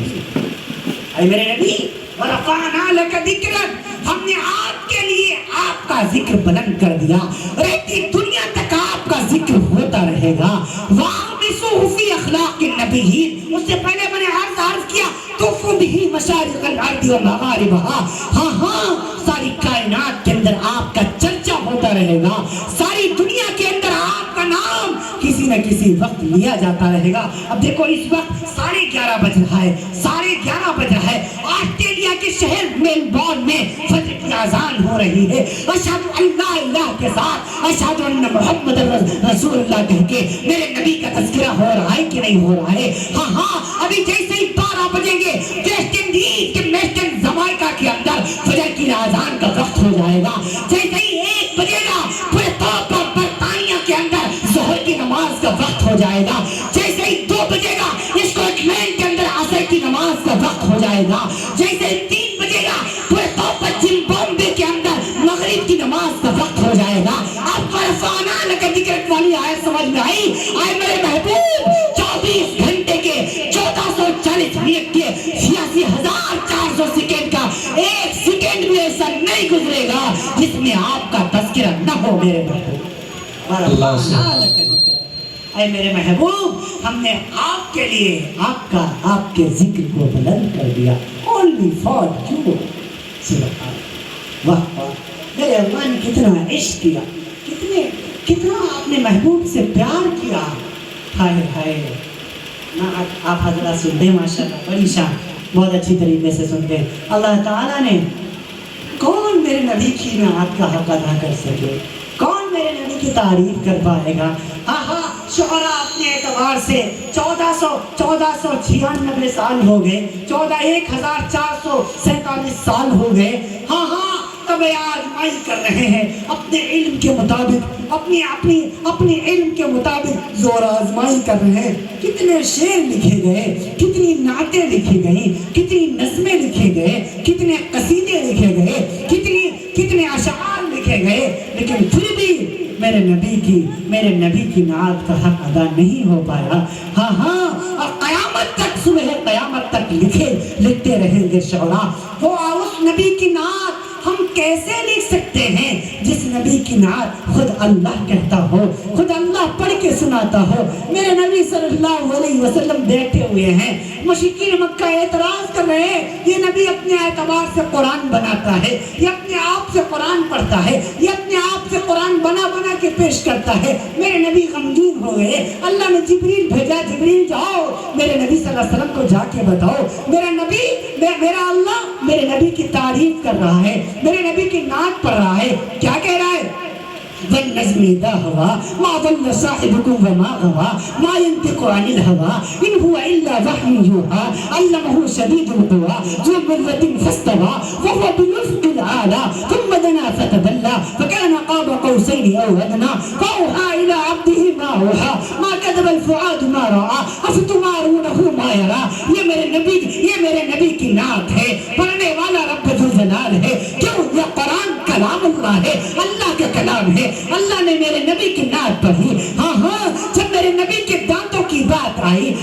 اے میرے نبی وَرَفَعْنَا لَكَ ذِكْرَكَ، ہم نے آپ کے لیے آپ کا ذکر بلند کر دیا. رہتی دنیا تک آپ کا ذکر ہوتا رہے گا. وَأَغْمِسُوهُ فِي أَخْلَاقِ النَّبِيِّينَ، اس سے پہلے میں نے عرض کیا تُوفُوا بِهِ مَشَارِقَ الْأَرْضِ وَمَغَارِبَهَا. ہاں ساری کائنات کے اندر آپ کا چرچا ہوتا رہے گا. ساری دنیا کے اندر آپ کا نام کسی نہ کسی وقت لیا جاتا رہے گا. اب دیکھو اس وقت 11:30 بج رہا ہے، 11:30 بج رہا ہے. آسٹریلیا کے شہر میلبورن میں فجر کی اذان ہو رہی ہے. اشہد ان لا الہ کے ساتھ اشہد ان محمد رسول اللہ کہہ کے میرے نبی کا تذکرہ ہو رہا ہے کہ نہیں ہو رہا ہے؟ ہاں ابھی جیسے ہی 12 بجیں گے ویسٹ انڈیز کے ویسٹرن جمائکا کے اندر فجر کی اذان کا وقت ہو جائے گا. جیسے ہی 1 بجے گا پورے طور پر برطانیہ کے اندر ظہر کی نماز کا وقت ہو جائے گا. جیسے ہی 2 بجے گا اسکاٹ لینڈ کے اندر عصر کی نماز کا وقت ہو جائے گا. جیسے 3 بجے گا پورے طور پر زمبابوے کے اندر مغرب کی نماز کا وقت ہو جائے گا. اب ورفعنا لک ذکرک والی آیت سمجھ میں آئی؟ آئے میرے محبوب 24 گھنٹے کے 1440 منٹ کے 86,400 سیکنڈ کا 1 سیکنڈ بھی ایسا نہیں گزرے گا جس میں آپ کا تذکرہ نہ ہو میرے محبوب. ورفعنا لک ذکرک، اے میرے محبوب ہم نے آپ کے لیے آپ کے ذکر کو بلند کر دیا. only for you. سبحان واہ واہ، میرے اللہ نے کتنا عشق کیا، کتنا آپ نے محبوب سے پیار کیا. ہائے ہائے، آپ حضرات سنتے ہیں ماشاءاللہ، بڑی شان، بہت اچھی طریقے سے سنتے ہیں. اللہ تعالیٰ نے کون میرے نبی کی نعت کا حق ادا کر سکے؟ کون میرے نبی کی تعریف کر پائے گا؟ شعراء اپنے اعتبار سے 1496 سال ہو گئے، 1447 سال ہو گئے. ہاں تب آزمائی کر رہے ہیں اپنے علم کے مطابق، اپنے علم کے مطابق زور آزمائی کر رہے ہیں. کتنے شعر لکھے گئے، کتنی نعتیں لکھی گئیں، کتنی نظمیں لکھے گئے، کتنے قصیدے لکھے گئے، کتنے اشعار لکھے گئے، لیکن پھر بھی میرے نبی کی نعت کا حق ادا نہیں ہو پایا. ہاں اور قیامت تک، صبح قیامت تک لکھتے رہیں گے شعراء. وہ اس نبی کی نعت ہم کیسے لکھ سکتے ہیں جس نبی کی نعت خود اللہ کہتا ہو، خود اللہ پڑھ کے سناتا ہو. میرے نبی صلی اللہ علیہ وسلم بیٹھے ہوئے ہیں، مشرکین مکہ اعتراض کر رہے ہیں یہ نبی اپنے اعتبار سے قرآن بناتا ہے، یہ اپنے آپ سے قرآن پڑھتا ہے، یہ اپنے آپ سے قرآن بنا کے پیش کرتا ہے. میرے نبی غمگین ہو گئے. اللہ نے جبریل بھیجا، جبریل جاؤ میرے نبی صلی اللہ علیہ وسلم کو جا کے بتاؤ میرا اللہ میرے نبی کی تعریف کر رہا ہے، میرے نبی کی نعت پڑھ رہا ہے. کیا کہہ رہا ہے؟ والنجم اذا هوى ما ضل صاحبكم وما غوى ما ينطق عن الهوى ان هو الا وحي يوحى علمه شديد القوى ذو مرة فاستوى وهو بالافق الاعلى ثم دنا فتدلى فكان قاب قوسين او ادنى فاوحى الى عبده ما اوحى ما كذب الفؤاد ما راى افتمارا لا یرا، یہ میرے نبی کی نعت ہے، پڑھنے والا رب ذوالجلال ہے۔ کیوں؟ یہ قرآن کلام اللہ ہے، اللہ کا کلام ہے۔ اللہ نے میرے نبی کی نعت پڑھی۔ ہاں ہاں، جب میرے نبی کے دانتوں کی بات آئی،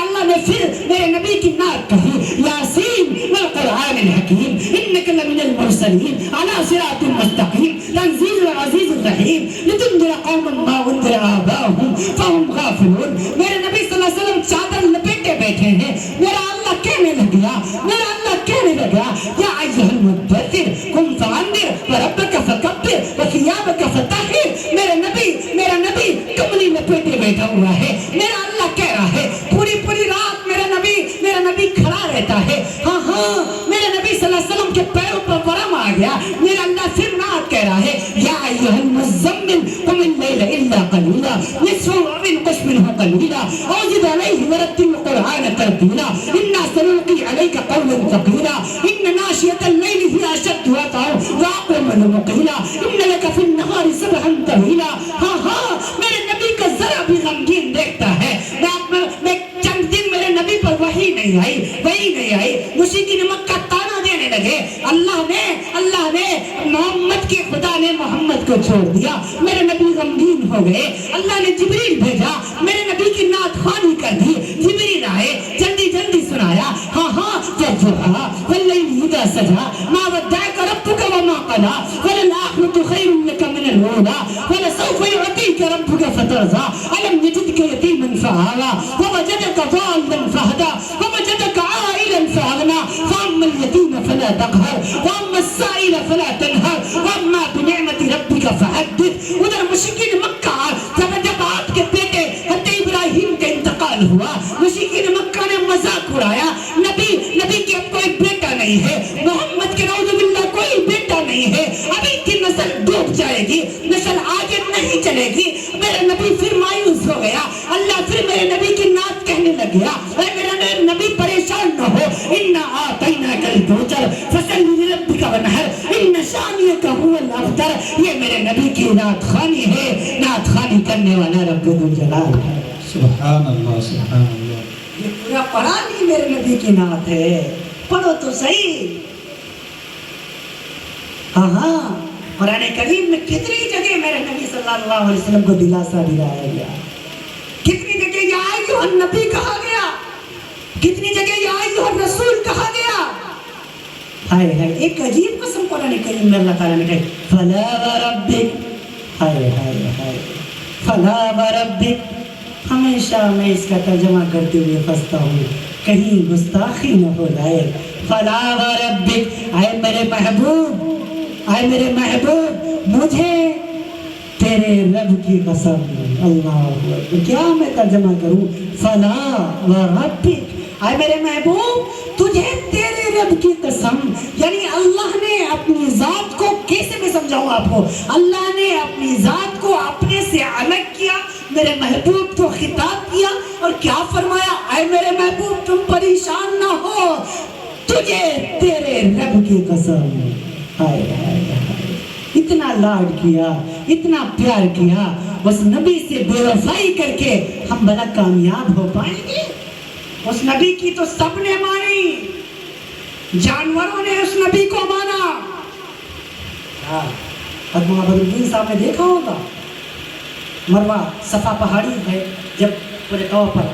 اللہ نے پھر میرے نبی کی نعت کہی، یاسین والقرآن الحکیم انک لمن المرسلین علی صراط مستقیم تنزیل العزیز الرحیم لتنذر قوما ما انذر آباؤہم فہم غافلون۔ میرے نبی صلی اللہ علیہ وسلم چادر لپیٹے بیٹھے ہیں، میرا اللہ کہنے لگا یا ایھا المدثر قم فانذر وربک فکبر وثیابک فطہر۔ میرا نبی کملی لپیٹے بیٹھا ہوا ہے، میرا اللہ کہہ رہا ہے پوری رات میرا نبی کھڑا رہتا ہے۔ ہاں ہاں، میرے نبی صلی اللہ علیہ وسلم کے پیروں پر ورم آ گیا، میرا اللہ پھر نعت کہہ رہا ہے، یا ایھا المزمل قم اللیل الا قلیلا نصفہ او انقص منہ قلیلا او زد علیہ ورتل القرآن ترتیلا انا سنلقی علیک قولا ثقیلا ان ناشئۃ اللیل ہی اشد وطئا واقوم مقیلا ان لک فی النہار سبحا طویلا۔ ہاں ہاں، میرے نبی کا ذرا بھی غمگین دیکھتا ہے۔ میں چند دن میرے نبی پر وحی نہیں آئی، مشرکین مکہ تانا دینے لگے، اللہ نے محمد کے خدا نے محمد کو چھوڑ دیا، میرے نبی غمگین ہو گئے۔ اللہ نے جبریل بھیجا، میرے نبی کی نعت خوانی کر دی، جبریل آئے، جلدی سنایا۔ ہاں ہاں، والضحیٰ واللیل اذا سجیٰ ما ودعک ربک وما قلیٰ وللآخرۃ خیر لک من الأولیٰ ولسوف یعطیک ربک فترضیٰ الم یجدک یتیما فآویٰ ووجدک ضالا فہدیٰ ووجدک عائلا فأغنیٰ فأما اليتیم فلا تقہر وأما السائل فلا تنہر وأما بنعمت ربک فحدث۔ ادھر مشرکین مکہ جب آپ کے بیٹے حضرت ابراہیم کا انتقال ہوا، مشرکین مکہ نے مذاق اڑایا، نبی کے اب کوئی بیٹا نہیں ہے، محمد کے نعوذ باللہ کوئی بیٹا نہیں ہے، ابھی کی نسل ڈوب جائے گی، نسل آگے نہیں چلے گی۔ میرے نبی پھر مایوس ہو گیا، اللہ پھر میرے نبی کی نعت کہنے لگ گیا، اے میرا نبی پریشان نہ ہو، انا اعطیناک الکوثر فصل لربک وانحر ان شانئک ھو الابتر۔ یہ میرے نبی کی نعت خوانی ہے، نعت خوانی کرنے والا رب ذوالجلال ہے۔ سبحان اللہ، سبحان اللہ۔ یہ پورا قرآن ہی میرے نبی کی نعت ہے، پڑھو تو صحیح۔ ہاں ہاں، قرآن کریم میں کتنی جگہ میرے نبی صلی اللہ علیہ وسلم کو دلاسا دلایا گیا، کتنی جگہ یا ایھا النبی کہا گیا، کتنی جگہ یا ایھا الرسول کہا گیا۔ ہائے ہائے، ایک عجیب قسم قرآن کریم میں اللہ تعالیٰ نے کہا فلا وربک، ہائے ہائے ہائے، فلا وربک۔ ہمیشہ میں اس کا ترجمہ کرتے ہوئے پھنستا ہوں، کہیں گستاخی نہ ہو جائے۔ فلا وربک، اے میرے محبوب، مجھے تیرے رب کی قسم، اللہ اکبر، کیا میں ترجمہ کروں؟ فلا وربک، اے میرے محبوب، تجھے تیرے رب کی قسم، یعنی اللہ نے اپنی ذات کو، کیسے میں سمجھاؤں آپ کو، اللہ نے اپنی ذات کو اپنے سے الگ کیا، میرے محبوب کو خطاب کیا اور کیا فرمایا، اے میرے محبوب تم پریشان نہ ہو، تجھے تیرے رب کی قسم۔ ہائے ہائے ہائے، اتنا لاڈ کیا، اتنا پیار کیا، اس نبی سے بے وفائی کر کے ہم بھلا کامیاب ہو پائیں گے؟ اس نبی کی تو سب نے مانی، جانوروں نے اس نبی کو مانا۔ حضرت محمد الدین صاحب نے دیکھا ہوگا، مروہ صفا پہاڑی ہے، جب پورے طور پر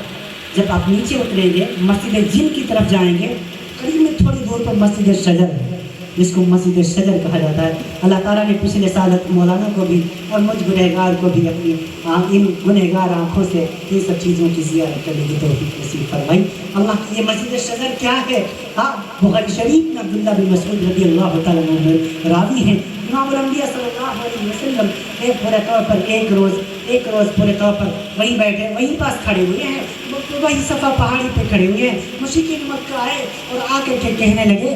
جب آپ نیچے اتریں گے، مسجد جن کی طرف جائیں گے، قریب میں تھوڑی دور پر مسجد شجر ہے، جس کو مسجد شجر کہا جاتا ہے۔ اللہ تعالیٰ نے پچھلے سال مولانا کو بھی اور مجھ گنہگار کو بھی اپنی ان گنہگار آنکھوں سے یہ سب چیزوں کی زیارت کرنے کی توفیق نصیب فرمائی۔ اللہ کی یہ مسجد شجر کیا ہے؟ بخاری شریف میں عبداللہ بن مسعود رضی اللہ تعالیٰ عنہ راوی ہیں، امام الانبیاء صلی اللہ علیہ وسلم ایک پورے طور پر ایک روز پورے طور پر وہیں بیٹھے، وہیں پاس کھڑے ہوئے ہیں، وہی صفا پہاڑی پہ کھڑے ہوئے ہیں۔ مشرکین مکہ آئے اور آ کر کے کہنے لگے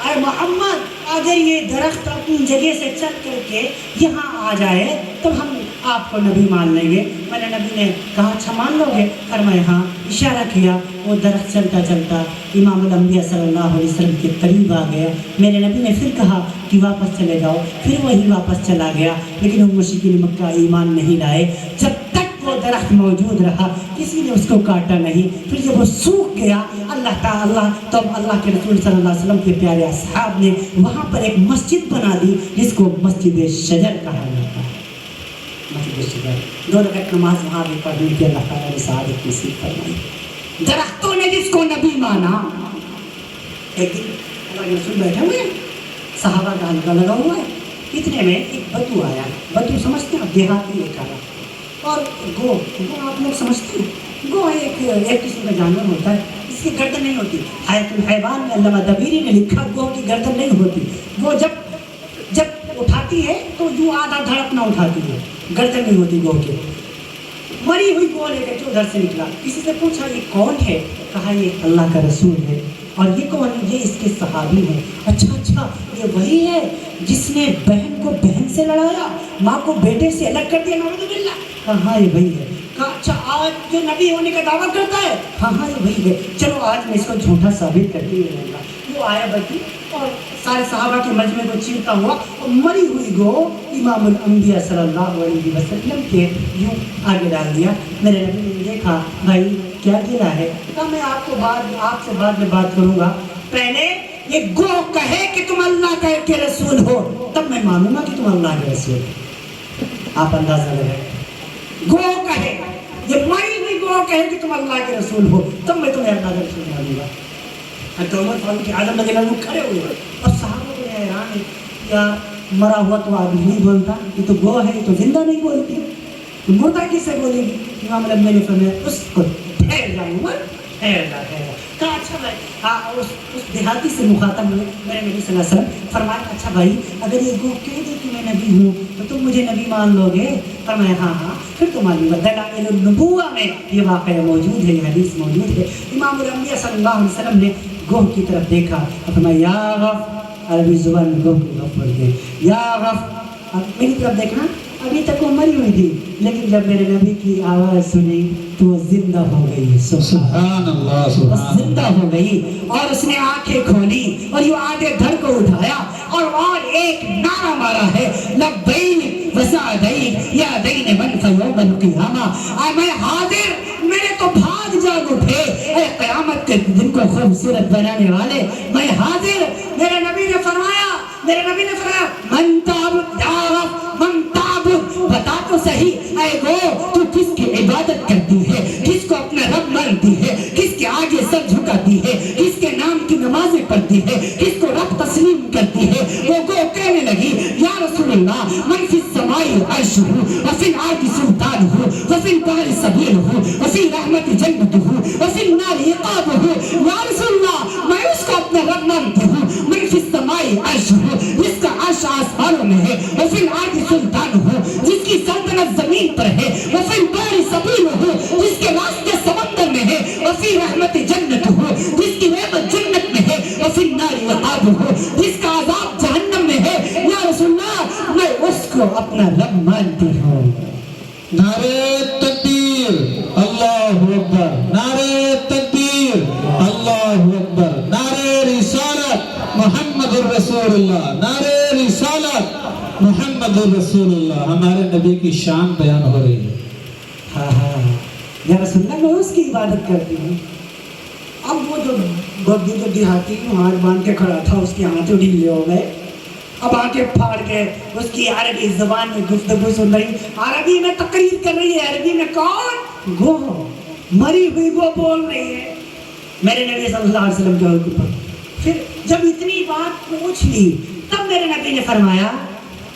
اے محمد، اگر یہ درخت اپنی جگہ سے چل کر کے یہاں آ جائے تو ہم آپ کو نبی مان لیں گے۔ میرے نبی نے کہا اچھا مان لو گے؟ فرمایا ہاں۔ اشارہ کیا، وہ درخت چلتا چلتا امام الانبیاء صلی اللہ علیہ وسلم کے قریب آ گیا۔ میرے نبی نے پھر کہا کہ واپس چلے جاؤ، پھر وہی واپس چلا گیا، لیکن وہ مشرکین مکہ ایمان نہیں لائے۔ جب تک وہ درخت موجود رہا, کسی نے اس کو کاٹا نہیں. پھر جب وہ سوکھ گیا, اللہ تعالیٰ تو اللہ کے رسول صلی اللہ علیہ وسلم کے پیارے اصحاب نے وہاں پر ایک مسجد بنا دی جس کو مسجد شجر کہا جاتا ہے. مسجد شجر, 2 رکعت نماز وہاں بھی پڑھنے کی اللہ تعالیٰ نے سعادت نصیب فرمائی. درختوں نے جس کو نبی مانا. ایک دن اللہ کے رسول بیٹھے ہوئے, صحابہ کا حلقہ لگا ہوا ہے, اتنے میں ایک بدو آیا. بدو سمجھتے ہیں آپ, دیہاتی ایک آیا. اور گو آپ لوگ سمجھتے ہیں, گو ایک قسم کا جانور ہوتا ہے, اس کی گردن نہیں ہوتی. حیات الحیوان میں علامہ دبیری نے لکھا گو کی گردن نہیں ہوتی. وہ جب اٹھاتی ہے تو یوں آدھا دھڑکنا اٹھاتی ہے, گردن نہیں ہوتی گو کی. مری ہوئی گو لے کر کے ادھر سے نکلا. کسی سے پوچھا یہ کون ہے؟ کہا یہ اللہ کا رسول ہے. اور یہ کون ہے؟ یہ اس کے صحابی ہیں. اچھا یہ وہی ہے جس نے بہن کو بہن سے لڑایا, ماں کو بیٹے سے الگ کر دیا, نعوذ باللہ. کہا ہاں یہ وہی ہے. کہا اچھا آج جو نبی ہونے کا دعویٰ کرتا ہے, ہاں یہ وہی ہے, چلو آج میں اس کو جھوٹا ثابت کر کے رہوں گا. وہ آیا بدو اور سارے صحابہ کے مجمع کو چیرتا ہوا اور مری ہوئی گو امام الانبیاء صلی اللہ علیہ وسلم کے یوں آگے ڈال دیا. میرے نبی نے دیکھا, بھائی کیا گرا ہے؟ کہا میں آپ سے بعد میں بات کروں گا, پہلے یہ گو کہے کہ تم اللہ کے رسول ہو, تب میں مانوں گا کہ تم اللہ کے رسول ہو. آپ اندازہ لگائیں, گو کہے, یہ مری ہوئی گو کہے کہ تم اللہ کے رسول ہو, تب میں تمہیں اللہ کے رسول مانوں گا. عمر فاروق اعظم رضی اللہ عنہ کھڑے ہوئے اور صحابہ کو حیران ہے, کیا مرا ہوا تو آدمی نہیں بولتا, یہ تو گو ہے, یہ تو زندہ نہیں بولتی, مردہ کسے بولے گی؟ امام الانبیاء نے فرمایا اس کو ٹھہر جا عمر, ٹھہر جا. کہا اچھا بھائی, اس دیہاتی سے مخاطب ہوئے میرے نبی صلی اللہ علیہ وسلم. فرمایا اچھا بھائی اگر یہ گو کہہ دے کہ میں نبی ہوں تو تم مجھے نبی مان لو گے؟ فرمایا ہاں پھر تو مان لوں گا. دلائل النبوہ میں یہ واقعہ موجود ہے, یہ حدیث موجود ہے. امام الانبیاء صلی اللہ علیہ وسلم نے گوہ کی طرف دیکھا, فرمایا یا غف, عربی زبان میں گوہ کو غف بولتے ہیں, یا غف. میری طرف دیکھنا, ابھی تک وہ مری ہوئی تھی لیکن جب میرے نبی کی آواز سنی تو وہ زندہ ہو گئی. سبحان اللہ, سبحان اللہ. زندہ ہو گئی اور اس نے آنکھیں کھولی اور یہ آدھے دھڑ کو اٹھایا اور ایک نعرہ مارا ہے, لبیک وسعدیک یا دین من فیوم القیامہ. میں حاضر, میرے تو بھاگ جاگ اٹھے اے قیامت کے دن کو خوبصورت بنانے والے, میں حاضر. میرے نبی نے فرمایا من تعبد یا رب من تعبد, بتا تو صحیح اے گو تو کس کی عبادت کرتی ہے, کس کو اپنا رب مانتی ہے, کس کے آگے سر جھکاتی ہے, کس کے نام کی نمازیں پڑھتی ہے, کس کو رب تسلیم کرتی ہے. وہ گو کہنے لگی یا رسول اللہ من فی السماء عرشہ وفی الارض سلطانہ وفی البحر سبیلہ وفی رحمت جنتہ وفی النار عقابہ. یا رسول اللہ میں اس کو اپنا رب مانتی ہوں. من فی السماء عرشہ, جس کا عرش آسمانوں میں ہے, وفی الارض سلطانہ, جس کی سلطنت زمین پر ہے, وفی البحر سبیلہ, جس کے راستے سمندر میں ہے, وفی رحمت جنتہ, جس کی رحمت جنت میں ہے, وفی النار عقابہ, جس کا عذاب جہنم میں ہے. یا رسول اللہ میں اس کو اپنا رب مانتی ہوں. نعرہ تکبیر, اللہ اکبر, نعرہ تکبیر, اللہ اکبر, نعرہ رسالت محمد الرسول اللہ, نعرہ رسالت محمد الرسول اللہ. ہمارے نبی کی شان بیان ہو رہی ہے. ہاں یا رسول اللہ میں اس کی عبادت کرتی ہوں. اب وہ جو دیہاتی ہاتھ باندھ کے کھڑا تھا اس کے ہاتھ ڈھیلے ہو گئے, اب آنکھیں پھاڑ کے اس کی عربی زبان میں گفتگو سن رہی, عربی میں تقریر کر رہی ہے. عربی میں کون؟ گو, مری ہوئی گو بول رہی ہے میرے نبی صلی اللہ علیہ وسلم کے حکم پر. پھر جب اتنی بات پوچھ لی تب میرے نبی نے فرمایا,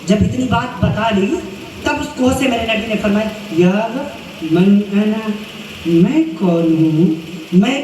جب اتنی بات بتا لی تب اس کوہ سے میرے نبی نے فرمایا یا من انا, میں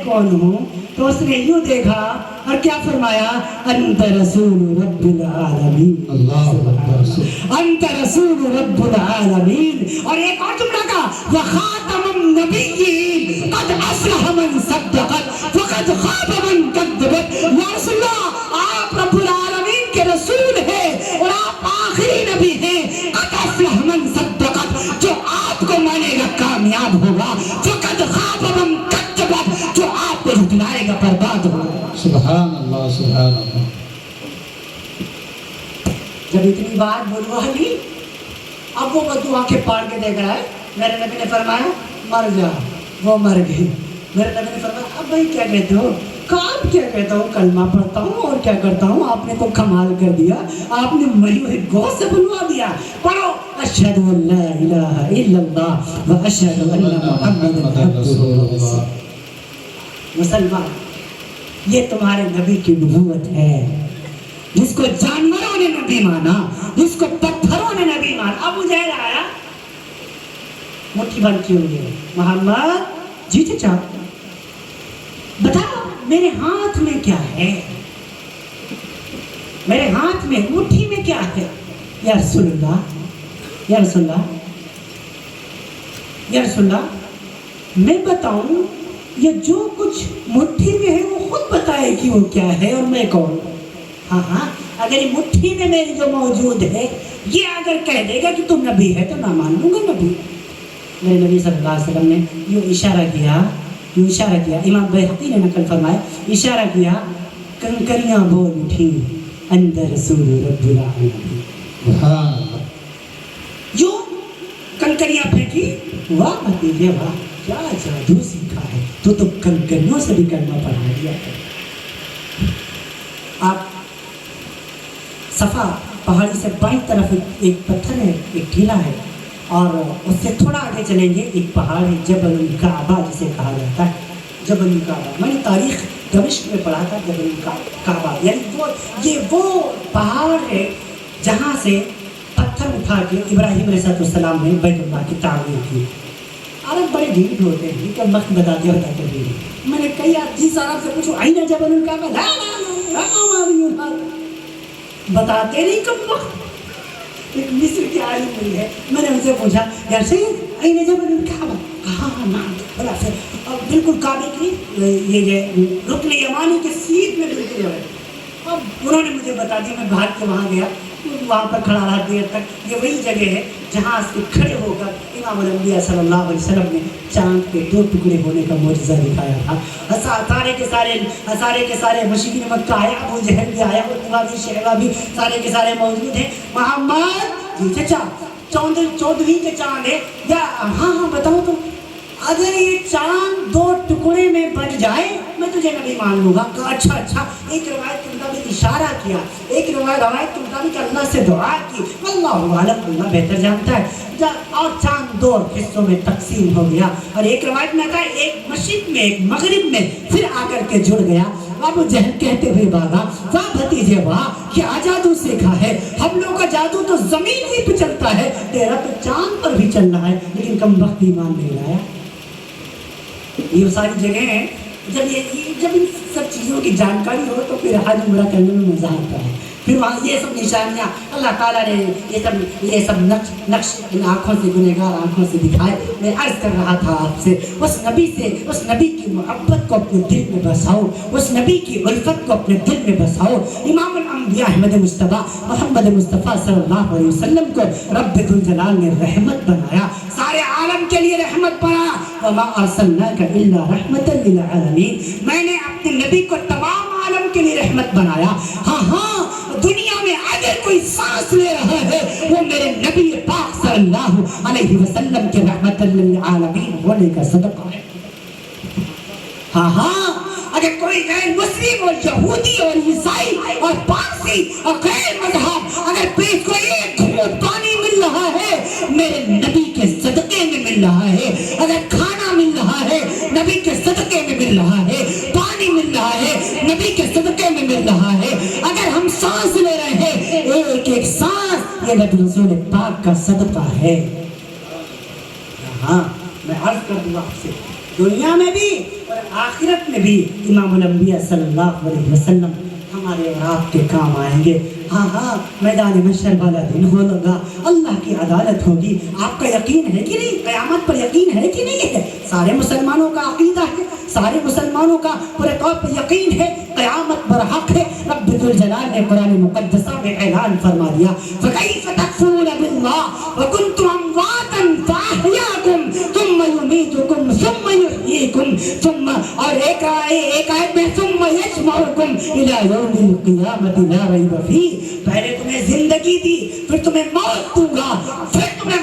کون ہوں. تو اس نے یوں دیکھا اور کیا فرمایا, انت رسول رب العالمین, اللہ اکبر, انت رسول رب العالمین. اور ایک اور جملہ کا وخاتم النبیین قد افلح من صدقت وقد خاب من کذبت. یا رسول اللہ آپ رب العالمین کے رسول ہیں اور آپ آخری نبی ہیں. قد افلح من صدقت, جو آپ کو مانے گا کامیاب ہوگا. وقد خاب من کذبت, جو آپ کو جھٹلائے گا برباد ہوگا. سبحان اللہ, سبحان اللہ. جب اتنی بات بلوا لی اب وہ بدو آنکھیں پاڑ کے دیکھ رہا ہے میرے نبی نے فرمایا مر جا، وہ مر گئی۔ میرے نبی نے فرمایا اب بھائی کیا کہتے ہو؟ کہا اب کیا کہتا ہوں، کلمہ پڑھتا ہوں اور کیا کرتا ہوں، آپ نے تو کمال کر دیا، آپ نے مری ہوئی گوشت سے بلوا دیا۔ پڑھو اشہد ان لا الہ الا اللہ و اشہد ان محمد عبدہ ورسولہ۔ مسلمان، یہ تمہارے نبی کی نبوت ہے، جس کو جانوروں نے نبی مانا، جس کو پتھروں نے نبی مانا۔ ابو جہل آیا، مٹھی بند کی ہوئی ہے، محمد جی چچا بتاؤ میرے ہاتھ میں کیا ہے، میرے ہاتھ میں مٹھی میں کیا ہے؟ یا رسول اللہ، یا رسول اللہ، یا رسول اللہ میں بتاؤں یہ جو کچھ مٹھی میں ہے وہ خود بتائے کہ وہ کیا ہے اور میں کون؟ ہاں ہاں، اگر یہ مٹھی میں میری جو موجود ہے یہ اگر کہہ دے گا کہ تم نبی ہے تو نہ مان لوں گا نبی۔ میرے نبی صلی اللہ علیہ وسلم نے یہ اشارہ کیا، یہ اشارہ کیا، امام بیہقی نے نقل فرمایا، اشارہ کیا کنکریاں بول اٹھیں اندر رسول رب العالمین۔ سبحان اللہ۔ جو کنکریاں پھینکی، واہ بھتیجے واہ کیا جادو سیکھا ہے، تو کنکریوں سے بھی کلمہ پڑھا دیا ہے۔ آپ صفا پہاڑی سے بائیں طرف ایک پتھر ہے، ایک ٹھیلا ہے، اور اس سے تھوڑا آگے چلیں گے ایک پہاڑ ہے جبل الکعبہ جسے کہا جاتا ہے، جبل الکعبہ۔ میں نے تاریخ دمشق میں پڑھا تھا، جبل الکعبہ یعنی وہ پہاڑ ہے جہاں سے پتھر اٹھا کے ابراہیم علیہ السلام نے بیت اللہ کی تعمیر کی۔ عرب بڑے ڈھیٹ ہوتے ہیں کہ وقت بتاتے ہوتا ہے۔ میں نے کئی عزیز عرب سے پوچھو آئینہ جبل الکعبہ، لا لا لا لا بتاتے نہیں کم وقت۔ ایک مصر کی عالم ہوئی ہے، میں نے ان سے پوچھا یار سید آئینہ جبل الکعبہ، کہا نام بلا پھر اور بالکل کعبے کی یہ رکن یمانی کے سیدھ میں بالکل ہے۔ اب انہوں نے مجھے بتا دیا، میں بھاگ کے وہاں گیا، وہاں پر کھڑا رہا دیر تک۔ یہ وہی جگہ ہے جہاں سے کھڑے ہو کر امام الانبیاء صلی اللہ علیہ وسلم نے چاند کے 2 ٹکڑے ہونے کا معجزہ دکھایا تھا۔ سارے کے سارے مشرکین مکہ آیا، ابو جہل بھی آیا، اور شہبہ بھی سارے کے سارے موجود ہیں۔ محمد جی چچا 14ویں کے چاند ہے یا؟ ہاں ہاں بتاؤ تو۔ اگر یہ چاند 2 ٹکڑے میں بٹ جائے میں تجھے نبی مان لوں گا۔ کہا اچھا اچھا۔ ایک روایت کے مطابق اشارہ کیا، ایک روایت کے مطابق اللہ سے دعا کی، اللہ عالم، اللہ بہتر جانتا ہے۔ اور چاند 2 حصوں میں تقسیم ہو گیا، اور ایک روایت میں آتا ہے ایک مشرق میں ایک مغرب میں پھر آ کر کے جڑ گیا۔ ابو جہل کہتے ہوئے بھاگا، واہ بھتیجے واہ کیا جادو سیکھا ہے، ہم لوگ کا جادو تو زمین ہی پہ چلتا ہے، تیرا تو چاند پر بھی چل رہا ہے، لیکن کم وقت ایمان نہیں لایا۔ یہ ساری جگہیں ہیں، جب ان سب چیزوں کی جانکاری ہو تو پھر حج عمرہ کرنے میں مزہ آتا ہے۔ پھر وہاں یہ سب نشانیاں اللہ تعالیٰ نے یہ سب نقش آنکھوں سے گنہگار آنکھوں سے دکھائے۔ میں عرض کر رہا تھا آپ سے، اس نبی کی محبت کو اپنے دل میں بساؤ، اس نبی کی الفت کو اپنے دل میں بساؤ۔ امام الانبیاء احمد مصطفیٰ محمد مصطفیٰ صلی اللہ علیہ وسلم کو رب ذوالجلال نے رحمت بنایا، سارے عالم کے لیے رحمت بنا۔ وما ارسلناک الا رحمتا للعالمین، میں نے اپنے نبی کو تمام عالم کے لیے رحمت بنایا۔ ہاں ہاں، دنیا میں اگر کوئی سانس لے رہا ہے وہ میرے نبی پاک صلی اللہ علیہ وسلم کے رحمت للعالمین ہونے کا صدقہ ہے۔ ہاں ہاں، اگر کوئی غیر مسلم اور یہودی اور عیسائی اور پارسی اور غیر مذہب اگر پیش کو ایک گھونٹ پانی مل رہا ہے میرے نبی کے صدقے میں مل رہا ہے، اگر کھانا مل رہا ہے نبی کے صدقے میں مل رہا ہے، پانی مل رہا ہے نبی کے صدقے میں مل رہا ہے، اگر ہم سانس لے رہے ہیں ایک ایک سانس یہ نبی رسول پاک کا صدقہ ہے۔ ہاں میں عرض کر دوں آپ سے، دنیا میں بھی اور آخرت میں بھی امام الانبیاء صلی اللہ علیہ وسلم ہمارے اور آپ کے کام آئیں گے۔ ہاں ہاں، میدان محشر والا دن ہوگا، اللہ کی عدالت ہوگی۔ آپ کا یقین ہے کہ نہیں؟ قیامت پر یقین ہے کہ نہیں ہے؟ سارے مسلمانوں کا عقیدہ ہے، سارے مسلمانوں کا پورے طور پر یقین ہے قیامت برحق ہے۔ رب ذوالجلال نے قرآن مقدسہ میں اعلان فرما دیا، فَكَيْفَ تَكْفُرُونَ بِاللَّهِ وَكُنْتُمْ أَمْوَاتًا فَأَحْيَاكُمْ ثُمَّ يُمِيتُكُمْ ثُمَّ يُحْيِيكُمْ ثُمَّ اور ایک آیت میں ثُمَّ يَجْمَعُكُمْ إِلَى يَوْمِ الْقِيَامَةِ لَا رَيْبَ فِيهِ، پہلے تمہیں زندگی دی، پھر تمہیں موت دوں گا، پھر تمہیں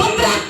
15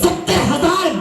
70,000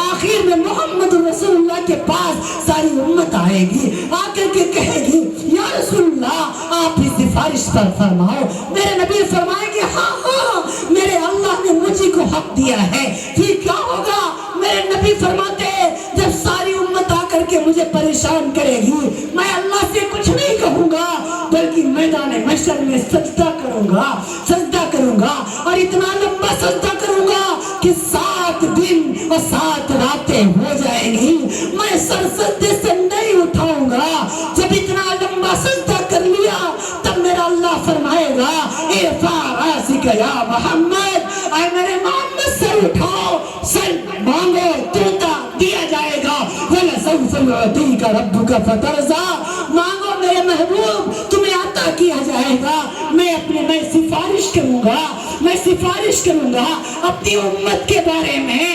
آخر میں محمد رسول اللہ کے پاس ساری امت آئے گی, آ کر کے کہے گی یا رسول اللہ آپ اس سفارش پر فرماؤ. میرے نبی فرمائیں گے ہاں ہاں میرے اللہ نے مجھے کو حق دیا ہے. پھر کیا ہوگا؟ میرے نبی فرماتے ہیں جب ساری امت آ کر کے مجھے پریشان کرے گی, میں اللہ سے کچھ نہیں کہوں گا بلکہ میدان محشر میں سجدہ کروں گا اور اتنا لمبا سجدہ کروں گا کہ 7 دن اور 7 راتیں ہو جائیں گی. میں سر سجدے سے نہیں اٹھاؤں گا. جب اتنا لمبا سجدہ کر لیا تب میرا اللہ فرمائے گا ارفع راسک یا محمد, اے میرے محمد سر اٹھاؤ, سر مانگو توتا دیا جائے گا. وَلَسَوْفَ يُعْطِيكَ رَبُّكَ فَتَرْضَىٰ, مانگو میرے محبوب تمہیں عطا کیا جائے گا. میں سفارش کروں گا اپنی امت کے بارے میں.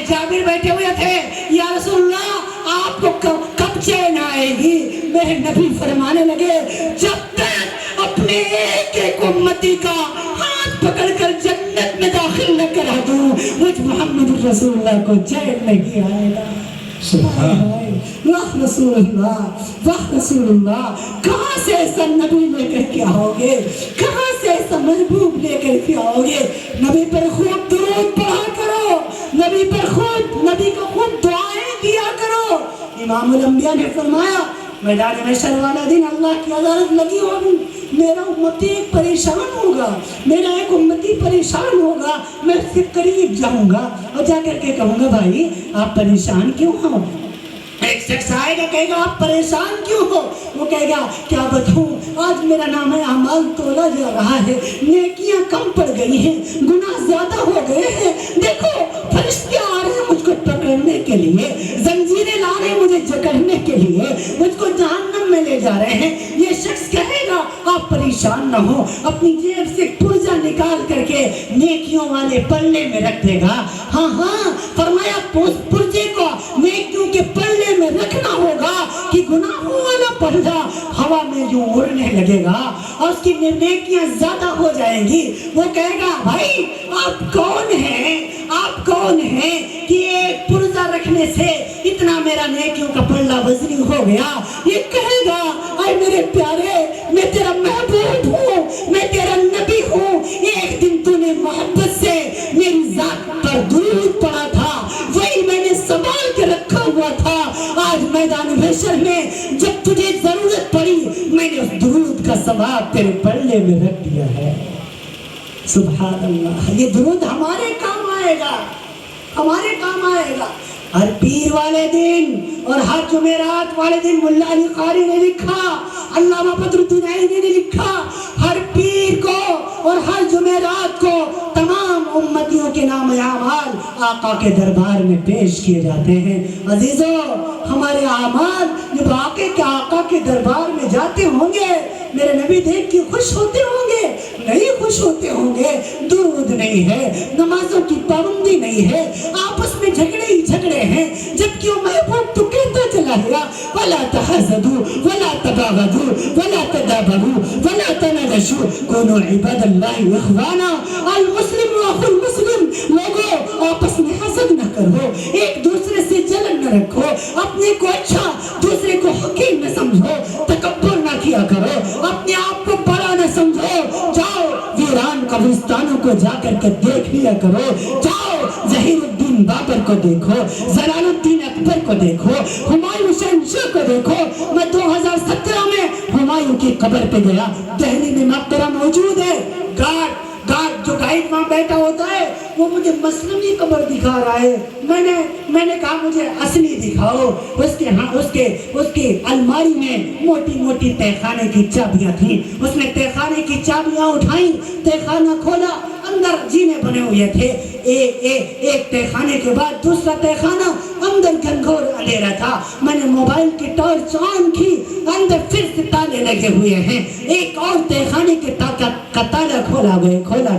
جابر بیٹھے ہوئے تھے, یا رسول اللہ آپ کو کب چین آئے گی؟ میرے نبی فرمانے لگے جب تک اپنے ایک امتی کا ہاتھ پکڑ کر جنت میں داخل نہ کرا دوں مجھ محمد رسول اللہ کو چین نہیں آئے گا. واہ رسول اللہ, کہاں سے ایسا نبی لے کر کے آؤ گے, کہاں سے ایسا محبوب لے کر کے آؤ گے؟ نبی پر خوب درود پڑھا کرو, نبی کو خوب دعائیں دیا کرو. امام الانبیاء نے فرمایا میدان محشر والا دن اللہ کی عدالت لگی ہوگی, میرا امتی پریشان ہوگا, میرا ایک امتی پریشان ہوگا, میں اس کے قریب جاؤں گا اور جا کر کے کہوں گا بھائی آپ پریشان کیوں ہو؟ ایک شخص آئے گا کہے گا آپ پریشان کیوں ہو؟ وہ کہے گا کیا بتاؤں, آج میرا نام ہے اعمال تولا جا رہا ہے, نیکیاں کم پڑ گئی ہیں, گناہ زیادہ ہو گئے ہیں, دیکھو فرشتے آ رہے ہیں مجھ کو پکڑنے کے لیے, زنجیریں لا رہے ہیں مجھے جکڑنے کے لیے, مجھ کو جہنم میں لے جا رہے ہیں. یہ شخص کہے گا آپ پریشان نہ ہو, اپنی جیب سے پرزہ نکال کر کے نیکیوں والے پلے میں رکھ دے گا. ہاں فرمایا پرزے کو نیکیوں کے پلے میں رکھنا ہوگا کہ گناہوں والا پردہ ہوا میں جو اڑنے لگے گا اور اس کی نیکیاں زیادہ ہو جائیں گی. وہ کہے گا بھائی آپ کون ہیں کہ ایک پرزہ رکھنے سے اتنا میرا نیکیوں کا پلہ وزنی ہو گیا. یہ کہے گا اے میرے پیارے میں تیرا محبوب ہوں, میں تیرا نبی ہوں, ایک دن تو نے محبت سے میری ذات پر درود پڑھا تھا, وہی میں نے سنبھال کے رکھا ہوا تھا. آج میدان محشر میں جب تجھے ضرورت پڑی میں نے اس درود کا ثواب تیرے پلے میں رکھ دیا ہے. سبحان اللہ, یہ درود ہمارے کام آئے گا. ہر پیر والے دن اور ہر جمعرات والے دن ملا علی قاری نے لکھا, علامہ بدر الدین عینی نے لکھا, ہر پیر کو اور ہر جمعرات کو تمام امتیوں کے نام اعمال آقا کے دربار میں پیش کیے جاتے ہیں. عزیزو ہمارے اعمال جب آقا کے دربار میں جاتے ہوں گے میرے نبی دیکھ کے خوش ہوتے ہوں گے؟ نہیں خوش ہوتے ہوں گے. درود نہیں ہے, نمازوں کی پابندی نہیں ہے, آپس میں جھگڑے ہی جھگڑے ہیں, جبکہ وہ محبوب تو کہتا چلا گیا وَلَا تَحَسَدُوا وَلَا تَبَاغَضُوا وَلَا تَدَابَرُوا وَلَا تَنَاجَشُوا كُونُوا عِبَادَ اللَّهِ إِخْوَانًا الْمُسْلِمُ أَخُو الْمُسْلِمِ. لوگوں آپس میں حسد نہ کرو, ایک دوسرے سے جلن نہ رکھو, اپنے کو اچھا دوسرے کو حقیر نہ سمجھو, تکبر نہ کیا کرو, اپنے آپ کو بڑا نہ سمجھو. جاؤ ویران قبرستانوں کو جا کر کے دیکھ لیا کرو, جاؤ ظہیر الدین بابر کو دیکھو, جلال الدین اکبر کو دیکھو, ہمایوں شہنشاہ کو دیکھو. میں 2017 میں ہمایوں کی قبر پہ گیا, دہلی میں مقبرہ موجود ہے, گارڈ جو گائیڈ وہاں بیٹھا ہوتا ہے وہ مجھے مسلمی قبر دکھا رہا ہے. میں نے کہا مجھے اصلی دکھاؤ. اس کے الماری میں موٹی موٹی تہخانے کی چابیاں تھیں, اس نے تہخانے کی چابیاں اٹھائیں, تہخانہ کھولا, اندر جینے بنے ہوئے تھے, ایک تہخانے کے بعد دوسرا تہخانہ, اندر گھنگھور اندھیرا تھا. میں نے موبائل کی ٹارچ آن کی, اندر پھر سے تالے لگے ہوئے ہیں. ایک اور تہخانے کے کا تالا کھولا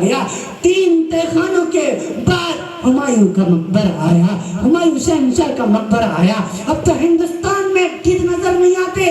گیا. 3 تہخانوں کے بعد ہمایوں کا مقبرہ آیا, ہمایوں شہنشاہ کا مقبرہ آیا. اب تو ہندوستان میں گدھ نظر نہیں آتے,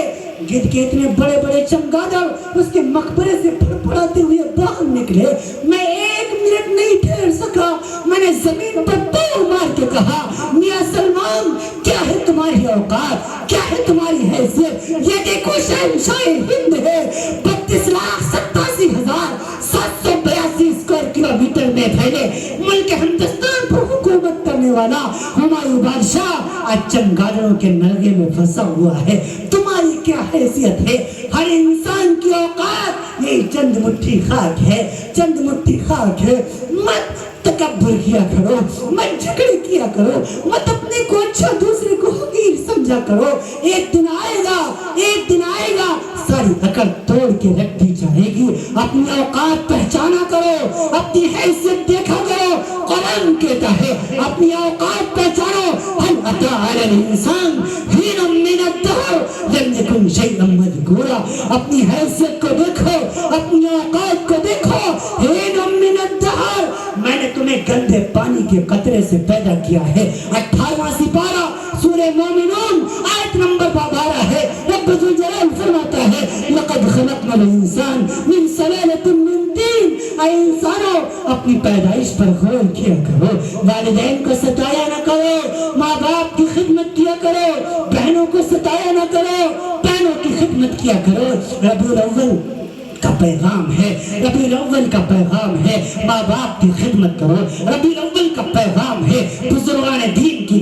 گدھ کے اتنے بڑے بڑے چمگادڑ اس کے مقبرے سے پھڑپڑاتے ہوئے باہر نکلے. میں 1 منٹ نہیں ٹھہر سکا, میں نے زمین پر پاؤں مار کے کہا میاں سلمان کیا ہے تمہاری اوقات، کیا ہے تمہاری حیثیت؟ یہ دیکھو شہنشاہ ہند ہے 32,87,782 اسکوائر کلومیٹر میں پھیلے ملک ہندوستان پر حکومت کرنے والا ہمایوں بادشاہ آج چمگادڑوں کے نلگے میں پھنسا ہوا ہے۔ تمہاری کیا حیثیت ہے؟ ہر انسان کی اوقات یہ چند مٹھی خاک ہے، چند مٹھی خاک ہے۔ مت تکبر کیا کرو، مت جھگڑے کیا کرو، مت اپنے کو اچھا دوسرے کو حقیر سمجھا کرو۔ ایک دن آئے گا، ایک دن آئے گا ساری عقل توڑ کے رکھ دی جائے گی۔ اپنی اوقات پہچانا کرو، اپنی حیثیت دیکھا کرو۔ قرآن کہتا ہے اپنی اوقات پہچانو۔ هل أتى على الإنسان حين من الدهر لم يكن شيئا مذكورا۔ اپنی حیثیت کو دیکھو، اپنی اوقات کو دیکھو۔ حين من الدهر، میں نے تمہیں گندے پانی کے قطرے سے پیدا کیا ہے۔ 18واں سپارہ سورہ مومنون آیت نمبر 12 ہے۔ رب ذوالجلال فرماتا ہے لقد خلقنا الانسان من سلالة من طین۔ اے انسانوں اپنی پیدائش پر غور کیا کرو، والدین کو ستایا نہ کرو، ماں باپ کی خدمت کیا کرو، بہنوں کو ستایا نہ کرو، بہنوں کی خدمت کیا کرو۔ ربیع الاول کا پیغام ہے، ربیع الاول کا پیغام ہے ماں باپ کی خدمت کرو۔ ربیع الاول کا پیغام ہے بزرگان دین کی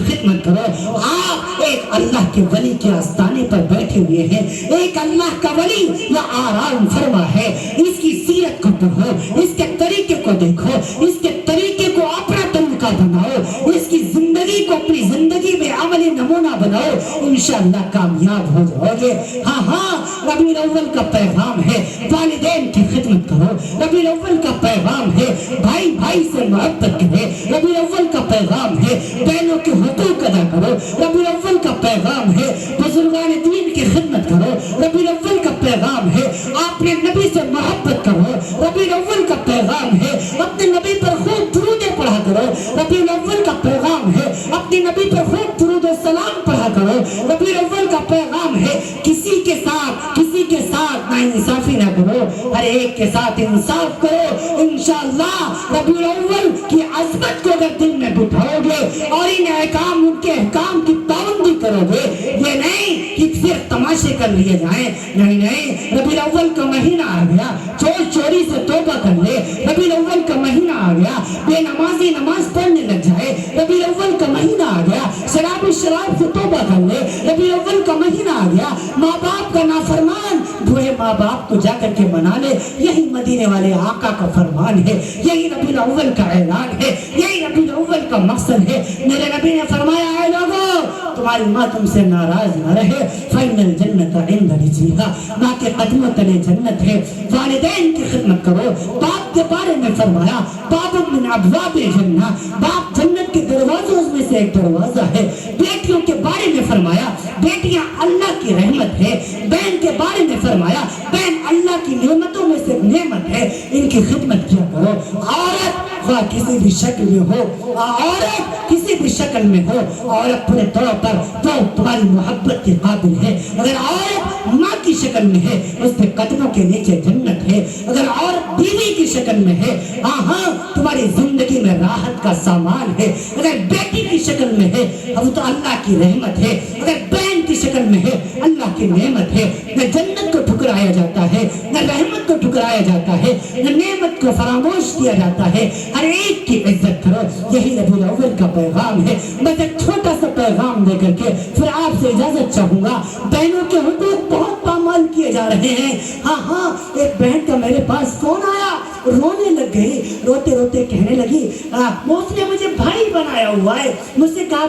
خدمت کرو۔ آپ ایک اللہ کے ولی کے آستانے پر بیٹھے ہوئے ہیں، ایک اللہ کا ولی یا آرام فرما ہے، اس کی سیرت کو پڑھو، اس کے طریقے کو دیکھو، اس کے طریقے کو اپنا طریقہ بناؤ، اس کی زندگی کو اپنی زندگی میں عملی نمونہ بناؤ، انشاءاللہ کامیاب ہو جاؤ گے۔ ہاں ہاں، ربیع الاول کا پیغام ہے والدین کی خدمت کرو۔ ربیع الاول کا پیغام ہے بھائی بھائی سے محبت کرے۔ ربیع الاول کا پیغام ہے بہنوں کے حقوق ادا کرو۔ ربیع الاول کا پیغام ہے بزرگان دین کی خدمت کرو۔ ربیع الاول کا پیغام ہے اپنے نبی سے محبت کرو۔ ربیع الاول کا پیغام ہے اپنے نبی پر خوب درود پڑھا کرو۔ ربیع الاول کا پیغام ہے اپنے نبی پر خوب درود و سلام پڑھا کرو۔ ربیع الاول کا پیغام ہے کسی کے ساتھ ناانصافی نہ کرو، ہر ایک کے ساتھ انصاف کرو۔ انشاءاللہ ربیع الاول کی عظمت کو اگر دل میں بٹھاؤ گے اور ان کے احکام کی پابندی کرو گے، یہ نہیں کہ صرف تماشے کر لیے جائیں، نہیں، ربیع الاول کا مہینہ آ گیا، چور چوری سے توبہ کر لے۔ ربیع الاول کا مہینہ آ گیا، بے نمازی نماز پڑھنے لگ جائے۔ ربیع الاول کا مہینہ آ گیا، شراب سے توبہ کر لے۔ ربیع الاول کا مہینہ آ گیا، ماں باپ کا نافرمان بوڑھے ماں باپ کو جا کر کے منا لے۔ یہی مدینے والے آقا کا فرمان ہے، یہی ربیع الاول کا اعلان ہے، یہی ربیع الاول کا مقصد ہے۔ میرے نبی نے فرمایا اے لوگوں تمہاری ماں تم سے ناراض نہ رہے، فإن الجنة عند رجلها، ماں کے قدموں تلے جنت ہے۔ والدین کی خدمت کرو۔ باپ کے بارے میں فرمایا باب من ابواب الجنہ، باپ جنت کے دروازوں میں سے ایک دروازہ ہے۔ بیٹیوں کے بارے میں فرمایا بیٹیاں اللہ کی رحمت ہے۔ بہن کے بارے میں فرمایا بہن اللہ کی نعمتوں میں سے نعمت ہے، ان کی خدمت کیا کرو۔ عورت خواہ کسی بھی شکل میں ہو، عورت کسی بھی شکل میں ہو، عورت پورے طور پر تو تمہاری محبت کے قابل ہے۔ اگر عورت ماں کی شکل میں ہے اس کے قدموں کے نیچے جنت ہے۔ اگر عورت بیوی کی شکل میں ہے ہاں تمہاری زندگی میں راحت کا سامان ہے۔ اگر بیٹی کی شکل میں ہے اب تو اللہ کی رحمت ہے۔ اگر بہن کی شکل میں ہے اللہ کی نعمت ہے۔ نہ جنت کو ٹھکرایا جاتا ہے، نہ رحمت کو ٹھکرایا جاتا ہے، نہ نعمت کو فراموش کیا جاتا ہے۔ ہر ایک کی عزت کرو، یہی ربیع الاول کا پیغام ہے۔ بس ایک چھوٹا سا پیغام دے کر کے پھر آپ سے اجازت چاہوں گا۔ بہنوں کے حقوق بہت پامال کیے جا رہے ہیں۔ ہاں ایک بہن کا میرے پاس فون آیا، رونے لگ گئی، روتے روتے کہنے لگی اس نے مجھے بھائی بنایا ہوا ہے۔ مجھ سے کہا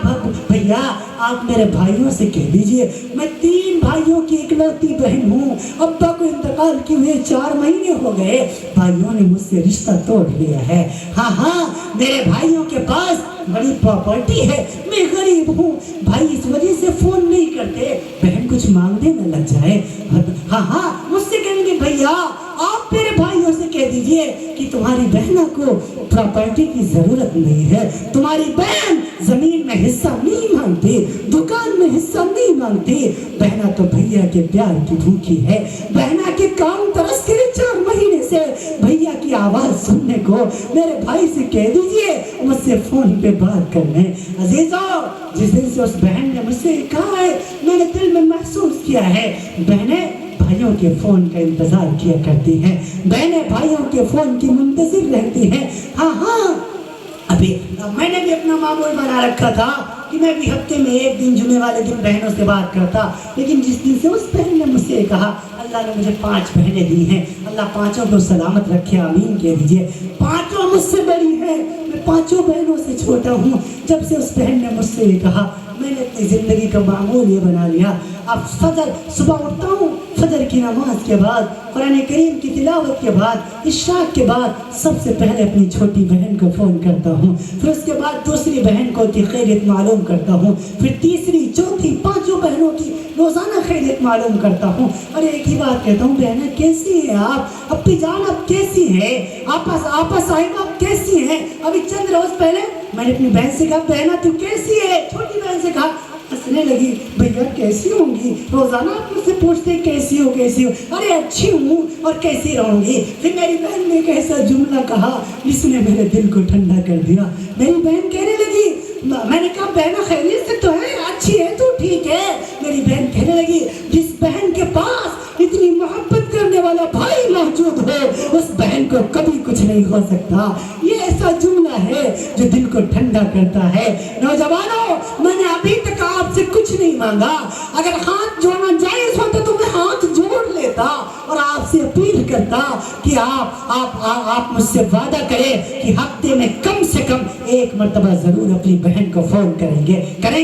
بھیا آپ میرے بھائیوں سے کہہ دیجئے میں 3 بھائیوں کی اکلوتی بہن ہوں، ابا کو انتقال کیے ہوئے 4 مہینے ہو گئے، بھائیوں نے مجھ سے رشتہ توڑ لیا ہے۔ ہاں میرے بھائیوں کے پاس بڑی پراپرٹی ہے، میں غریب ہوں، بھائی اس وجہ سے فون نہیں کرتے، بہن کچھ مانگنے نہ لگ جائے۔ ہاں مجھ سے کہیں گے بھیا آپ میرے بھائیوں سے کہہ دیجئے کہ تمہاری بہنوں کو پراپرٹی کی ضرورت نہیں ہے، تمہاری بہن زمین میں حصہ نہیں مانگتی، دکان میں حصہ نہیں مانگتی. بہنا تو بھیا کے پیار کی بھوکی ہے. بہنا کے کام ترس کے 4 مہینے سے بھیا کی آواز سننے کو میرے بھائی سے کہہ دیجئے مجھ سے فون پہ بات کرنے. عزیزوں، جس دن سے اس بہن نے مجھ سے کہا ہے میں نے دل میں محسوس کیا ہے بہنیں بھائیوں کے فون کا انتظار کیا کرتی ہیں. بہنیں بھائیوں کے فون کی منتظر رہتی ہیں. ہاں ابھی میں نے بھی اپنا معمول بنا رکھا تھا کہ میں بھی ہفتے میں 1 دن جمعے والے دن بہنوں سے بات کرتا. لیکن جس دن سے اس بہن نے مجھ سے کہا، اللہ نے مجھے 5 بہنیں دی ہیں، اللہ 5 کو سلامت رکھے، آمین کہہ دیجئے. 5 مجھ سے بڑی ہیں، میں 5 بہنوں سے چھوٹا ہوں. جب سے اس بہن نے مجھ سے یہ کہا میں نے اپنی زندگی کا معمول یہ بنا لیا. اب صبح اٹھتا ہوں، فجر کی نماز کے بعد، قرآن کریم کی تلاوت کے بعد، عشاء کے بعد سب سے پہلے اپنی چھوٹی بہن کو فون کرتا ہوں. پھر اس کے بعد دوسری بہن کو کی خیریت معلوم کرتا ہوں. پھر تیسری، چوتھی، 5 بہنوں کی روزانہ خیریت معلوم کرتا ہوں. اور ایک ہی بات کہتا ہوں، بہنیں کیسی ہیں آپ؟ اپنی جان آپ کیسی ہیں؟ آپس صاحب آپ کیسی ہیں؟ ابھی چند روز پہلے میں نے اپنی بہن سے کہا بہنا تو کیسی ہے؟ چھوٹی بہن سے کہا، ہنسنے لگی، بھیا کیسی ہوں گی؟ روزانہ آپ مجھ سے پوچھتے ہیں کیسی ہو کیسی ہو. ارے اچھی ہوں اور کیسی رہوں گی. پھر میری بہن نے ایک ایسا جملہ کہا جس نے میرے دل کو ٹھنڈا کر دیا. میری بہن کہنے لگی، میں نے کہا بہنا خیریت سے تو ہے، اچھی ہے تو ٹھیک ہے. میری بہن کہنے لگی، جس بہن کے پاس اتنی محبت کرنے والا بھائی موجود ہو اس بہن کو کبھی کچھ نہیں ہو سکتا. یہ ایسا جملہ ہے جو دل کو ٹھنڈا کرتا ہے. نوجوانوں، میں نے ابھی تک آپ سے کچھ نہیں مانگا. اگر ہاتھ جوڑنا جائز ہوتا تو میں ہاتھ جوڑ لیتا اور آپ سے اپیل کرتا کہ آپ مجھ سے وعدہ کریں کہ ہفتے میں کم سے کم 1 مرتبہ ضرور اپنی بہن کو فون کریں گے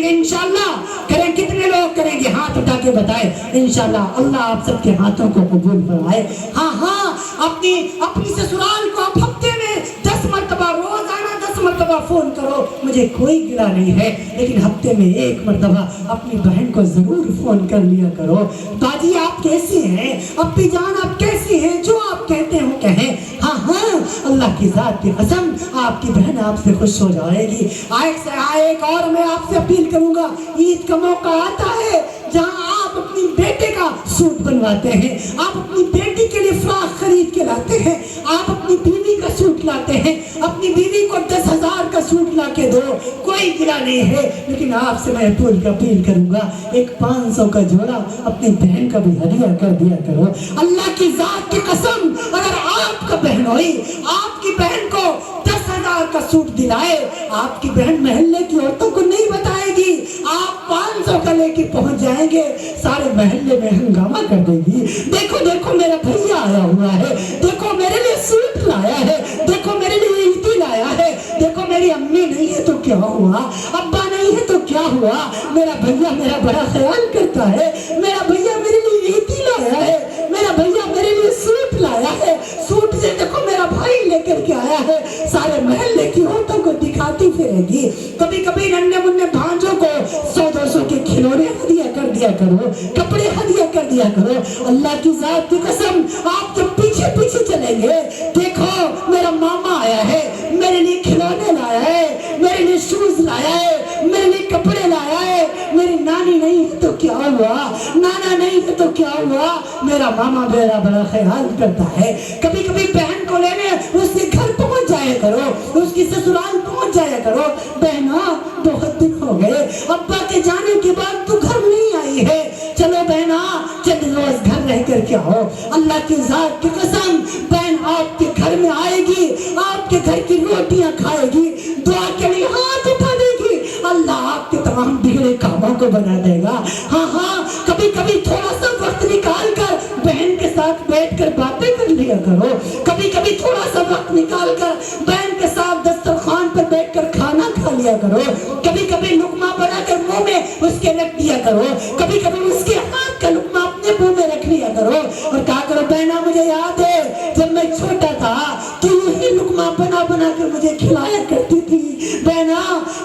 انشاءاللہ. کریں کتنے لوگ کریں گے؟ ہاتھ اٹھا کے بتائیں. انشاءاللہ اللہ آپ سب کے ہاتھوں کو قبول فرمائے. ہاں اپنی سسرال کو آپ ہفتے میں 10 مرتبہ، روزانہ 10 مرتبہ فون کرو، مجھے کوئی گلہ نہیں ہے. لیکن ہفتے میں 1 مرتبہ اپنی بہن کو ضرور فون کر لیا کرو. باجی آپ کیسی ہیں؟ اپی جان آپ کیسی ہیں؟ جو آپ کہتے ہو کہیں. ہاں اللہ کی ذات کی قسم آپ کی بہن آپ سے خوش ہو جائے گی. ایک اور میں آپ سے اپیل کروں گا، عید کا موقع آتا ہے جہاں آپ اپنی بیٹے کا سوٹ بنواتے ہیں، آپ اپنی بیٹی کے لیے فراق خرید کے لاتے ہیں، آپ اپنی بیوی کا سوٹ لاتے ہیں، اپنی بیوی کو 10,000 کا سوٹ لا کے دو، کوئی گلہ نہیں ہے. لیکن آپ سے میں اپیل کروں گا، ایک 500 کا جوڑا اپنی بہن کا بھی ہدیہ کر دیا کرو. اللہ کی ذات کی قسم اگر آپ کا بہن ہوئی، آپ کی بہن کو 10,000 کا سوٹ دلائے، آپ کی بہن محلے کی عورتوں کو نہیں بتائے گی، آپ 500 کا لے کے پہنچ جائیں گے، سارے محلے میں ہنگامہ کر دے گی. دیکھو میرا بھیا آیا ہوا ہے، دیکھو میرے لیے سوٹ لایا ہے، دیکھو میرے لیے عیدی لایا ہے، دیکھو میری امی نہیں ہے تو کیا ہوا، ابا نہیں ہے تو کیا ہوا، میرا بھیا میرا بڑا خیال کرتا ہے، میرا بھیا میرے لیے عیدی لایا ہے، میرا بھیا میرے لیے سوٹ لایا ہے، سوٹ سے دیکھو میرا بھائی لے کر کے آیا ہے. سارے محلے کی عورتوں کو دکھاتی پھرے گی. کبھی ننھے منھے بھانجوں کو 100-200 کے کھلونے ہدیہ کر دیا کرو، کپڑے ہدیہ کر دیا کرو. اللہ کی ذات کی قسم آپ جب پیچھے چلیں گے، دیکھو میرا ماما آیا ہے، میرے لیے کھلونے لایا ہے، میرے لیے شوز لایا ہے، میرے لیے کپڑے لایا ہے. میری نانی نہیں ہے تو کیا ہوا، نانا نہیں ہے تو کیا ہوا، میرا ماما میرا بڑا خیال کرتا ہے. کبھی بہن کو لینے اس کے گھر پہنچ جایا کرو، اس کی سسرال پہنچ جایا کرو. بہنا بہت دن ہو گئے، ابا کے جانے کے بعد تو گھر نہیں آئی ہے، چلو بہنا چند روز گھر رہ کر کے آؤ. اللہ کی ذات کی قسم بہن آپ کے گھر میں آئے گی، آپ کے گھر کی روٹیاں کھائے گی، دعا کے لیے ہاتھ اٹھا دے گی، اللہ آپ کے تمام بگڑے کاموں کو بنا دے گا. ہاں کبھی تھوڑا سا وقت نکال کر بہن کے ساتھ بیٹھ کر باتیں کر لیا کرو. کبھی تھوڑا سا وقت نکال کر بہن کے ساتھ دسترخوان پر بیٹھ کر کھانا کھا لیا کرو. کبھی لقمہ بنا کر منہ میں اس کے رکھ دیا کرو. کبھی اس کے ہاتھ کا لقمہ اپنے منہ میں رکھ لیا کرو اور کہا کرو بہنا مجھے یاد ہے جب میں چھوٹا تھا تو یہی لقمہ بنا کر مجھے کھلایا کرتی تھی. بہنا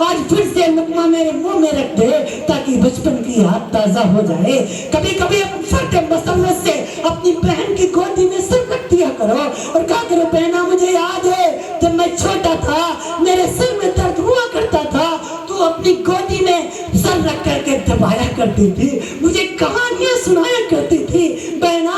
آج پھر سے لقمہ میرے منہ میں رکھ دے تاکہ بچپن کی یاد تازہ ہو جائے. کبھی چھوٹے مسلط سے اپنی بہن کی گودی میں سر رکھ دیا کرو اور کہا کرو بہنا مجھے یاد ہے جب میں چھوٹا تھا میرے سر میں درد ہوا کرتا تھا تو اپنی گودی میں سر رکھ کر کے جب آیا کرتی تھی مجھے کہانیاں سنایا کرتی تھی. بہنا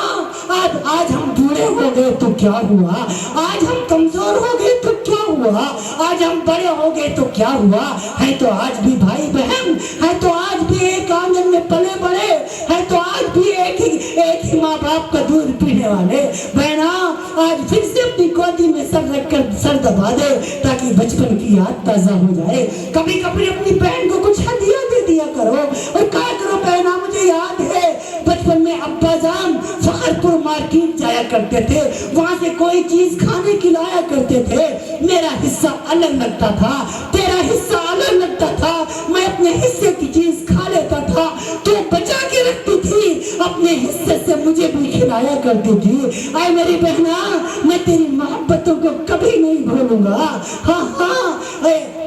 آج ہم بوڑھے ہو گئے تو کیا ہوا, آج ہم کمزور ہو گئے تو کیا ہوا, آج ہم بڑے ہو گئے تو کیا ہوا, ہے تو آج بھی بھائی بہن, ہے تو آج بھی ایک آنگن میں پلے بڑے, ہے تو آج بھی ایک ہی ماں باپ کا دودھ پینے والے. بہنا آج پھر سے اپنی گودی میں سر رکھ کر سر دبا دے تاکہ بچپن کی یاد تازہ ہو جائے. کبھی کبھی اپنی بہن کو کچھ ہدیہ دے دیا کرو اور کہا کرو بہنا مجھے یاد ہے بچپن میں ابا جان فخر پور مارکیٹ جایا کرتے تھے, وہاں سے کوئی چیز کھانے کی لایا کرتے تھے, میرا حصہ الگ لگتا تھا, تیرا حصہ الگ لگتا تھا, میں اپنے حصے کی چیز کھا لیتا تھا, تو بچا کے رکھتی تھی, اپنے حصے سے مجھے بھی کھلایا کرتی تھی. اے میری بہنا میں تیری محبتوں کو کبھی نہیں بھولوں گا. ہاں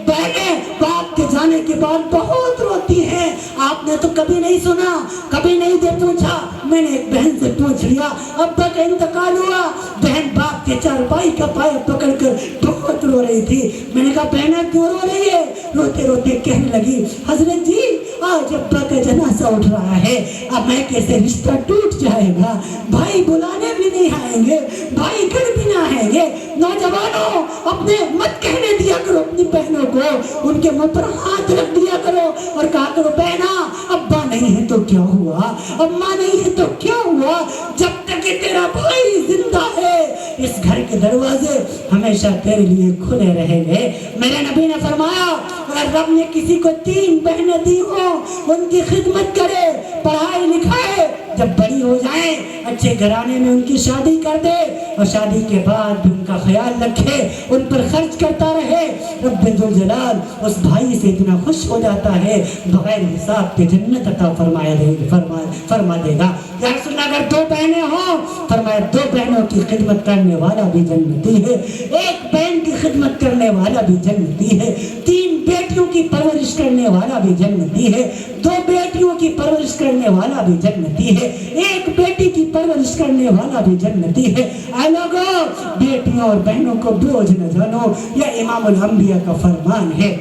بہنیں باپ کے جانے کے بعد بہت روتی ہیں. آپ نے تو کبھی نہیں سنا, کبھی نہیں پوچھا. میں نے ایک بہن سے پوچھ لیا, ابا کا انتقال ہوا. بہن باپ کے چارپائی کا پایا پکڑ کر بہت رو رہی تھی. میں نے کہا بہنا کیوں رو رہی ہے؟ روتے روتے کہنے لگی حضرت جی آج ابا کا جنازہ اٹھ رہا ہے, اب میں کیسے رشتہ ٹوٹ جائے گا, بھائی بلانے بھی نہیں آئیں گے, بھائی گھر بھی نہ آئیں گے. نوجوانوں اپنے مت کہنے دیا کرو اپنی بہنوں کو, ان کے منہ پر ہاتھ رکھ دیا کرو اور کہا کرو بہنا ابا نہیں ہے تو کیا ہوا, اماں نہیں ہے تو کیا ہوا, جب تک کہ تیرا بھائی زندہ ہے اس گھر کے دروازے ہمیشہ تیرے لیے کھلے رہیں گے. میرے نبی نے فرمایا اگر رب نے کسی کو 3 بہنیں دی ہوں ان کی خدمت کرے, پڑھائے لکھائے, جب بڑی ہو جائیں اچھے گھرانے میں ان کی شادی کر دے اور شادی کے بعد بھی ان کا خیال رکھے, ان پر خرچ کرتا رہے. رب ذوالجلال اس بھائی سے اتنا خوش ہو جاتا ہے بغیر حساب کے جنت عطا فرما دے گا. یا رسول اللہ اگر 2 بہنیں ہوں فرمایا 2 بہنوں کی خدمت کرنے والا بھی جنتی ہے, 1 بہن کی خدمت کرنے والا بھی جنتی ہے, 3 بیٹیوں کی پرورش کرنے والا بھی جنتی ہے, 2 بیٹیوں کی پرورش کرنے والا بھی جنتی ہے, 1 بیٹی کی پرورش کرنے والا بھی جنتی ہے. اے لوگوں بیٹیوں اور بہنوں کو بوجھ نہ جانو, یہ امام الانبیاء کا فرمان ہے,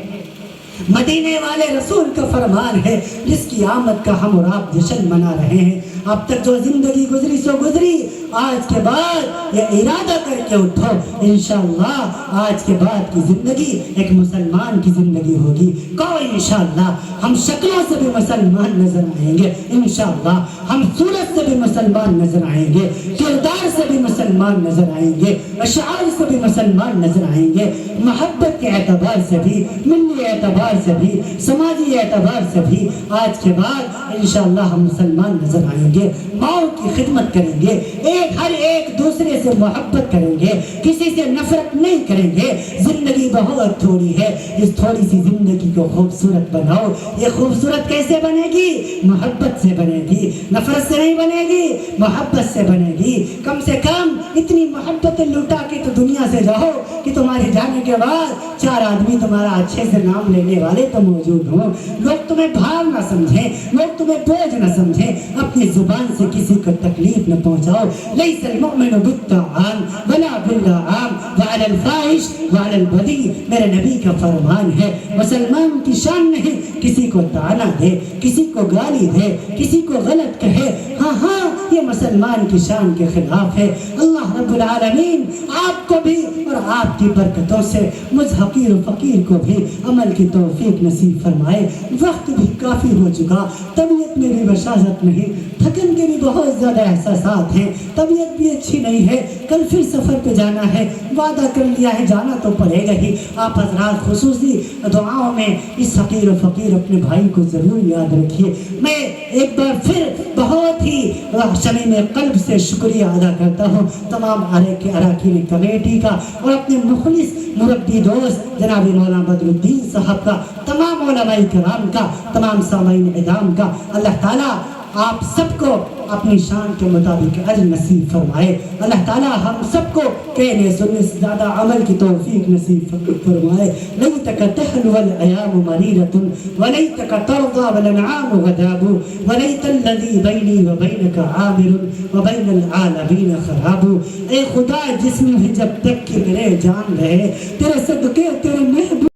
مدینے والے رسول کا فرمان ہے, جس کی آمد کا ہم اور آپ جشن منا رہے ہیں. اب تک جو زندگی گزری سو گزری, آج کے بعد یہ ارادہ کر کے اٹھو انشاءاللہ آج کے بعد کی زندگی ایک مسلمان کی زندگی ہوگی. کہو انشاءاللہ ہم شکلوں سے بھی مسلمان نظر آئیں گے, انشاءاللہ ہم صورت سے بھی مسلمان نظر آئیں گے, کردار سے بھی مسلمان نظر آئیں گے, اشعار سے بھی مسلمان نظر آئیں گے, محبت کے اعتبار سے بھی, ملی اعتبار سے بھی, سماجی اعتبار سے بھی آج کے بعد انشاءاللہ ہم مسلمان نظر آئیں گے. ماؤں کی خدمت کریں گے, ہر ایک دوسرے سے محبت کریں گے, کسی سے نفرت نہیں کریں گے. زندگی بہت تھوڑی ہے, اس تھوڑی سی زندگی کو خوبصورت بناؤ. یہ خوبصورت کیسے بنے گی؟ محبت سے بنے گی, نفرت سے نہیں بنے گی, محبت سے بنے گی. کم سے کم اتنی محبت لٹا کے تو دنیا سے جاؤ کہ تمہارے جانے کے بعد 4 آدمی تمہارا اچھے سے نام لینے والے تو موجود ہوں, لوگ تمہیں بھار نہ سمجھیں, لوگ تمہیں بوجھ نہ سمجھیں. اپنی زبان سے کسی کو تکلیف نہ پہنچاؤ. لیس المؤمن بالطعام ولا باللعام وعلى الفاحش وعلى البذيء, میرے نبی کا فرمان ہے مسلمان کی شان نہیں کسی کو طعنہ دے, کسی کو گالی دے, کسی کو غلط کہے. ہاں یہ مسلمان کی شان کے خلاف ہے. اللہ رب العالمین آپ کو بھی اور آپ کی برکتوں سے مجھ حقیر و فقیر کو بھی عمل کی توفیق نصیب فرمائے. وقت بھی کافی ہو چکا, طبیعت میں بھی بشاشت نہیں, تھکن کے بھی بہت زیادہ احساسات ہیں, طبیعت بھی اچھی نہیں ہے. کل پھر سفر پہ جانا ہے, وعدہ کر لیا ہے جانا تو پڑے گا ہی. آپ حضرات خصوصی دعاؤں میں اس حقیر و فقیر اپنے بھائی کو ضرور یاد رکھیے. میں ایک بار پھر بہت ہی شمیم قلب سے شکریہ ادا کرتا ہوں تمام اراکین کمیٹی کا اور اپنے مخلص مربی دوست جناب مولانا بدر الدین صاحب کا, تمام علماء کرام کا, تمام سامعین اعظام کا. اللہ تعالیٰ آپ سب کو اپنی شان کے مطابق اجر نصیب فرمائے. اللہ تعالیٰ ہم سب کو کہنے سننے سے زیادہ عمل کی توفیق نصیب فرمائے. لیتک تحلو الایام مریرۃ ولیتک ترضى والانعام غداب ولیت الذی بینی وبینک عامر وبین العالمین خراب. اے خدا جس میں جب تک کہ میرے جان رہے تیرے صدقے تیرے محبوب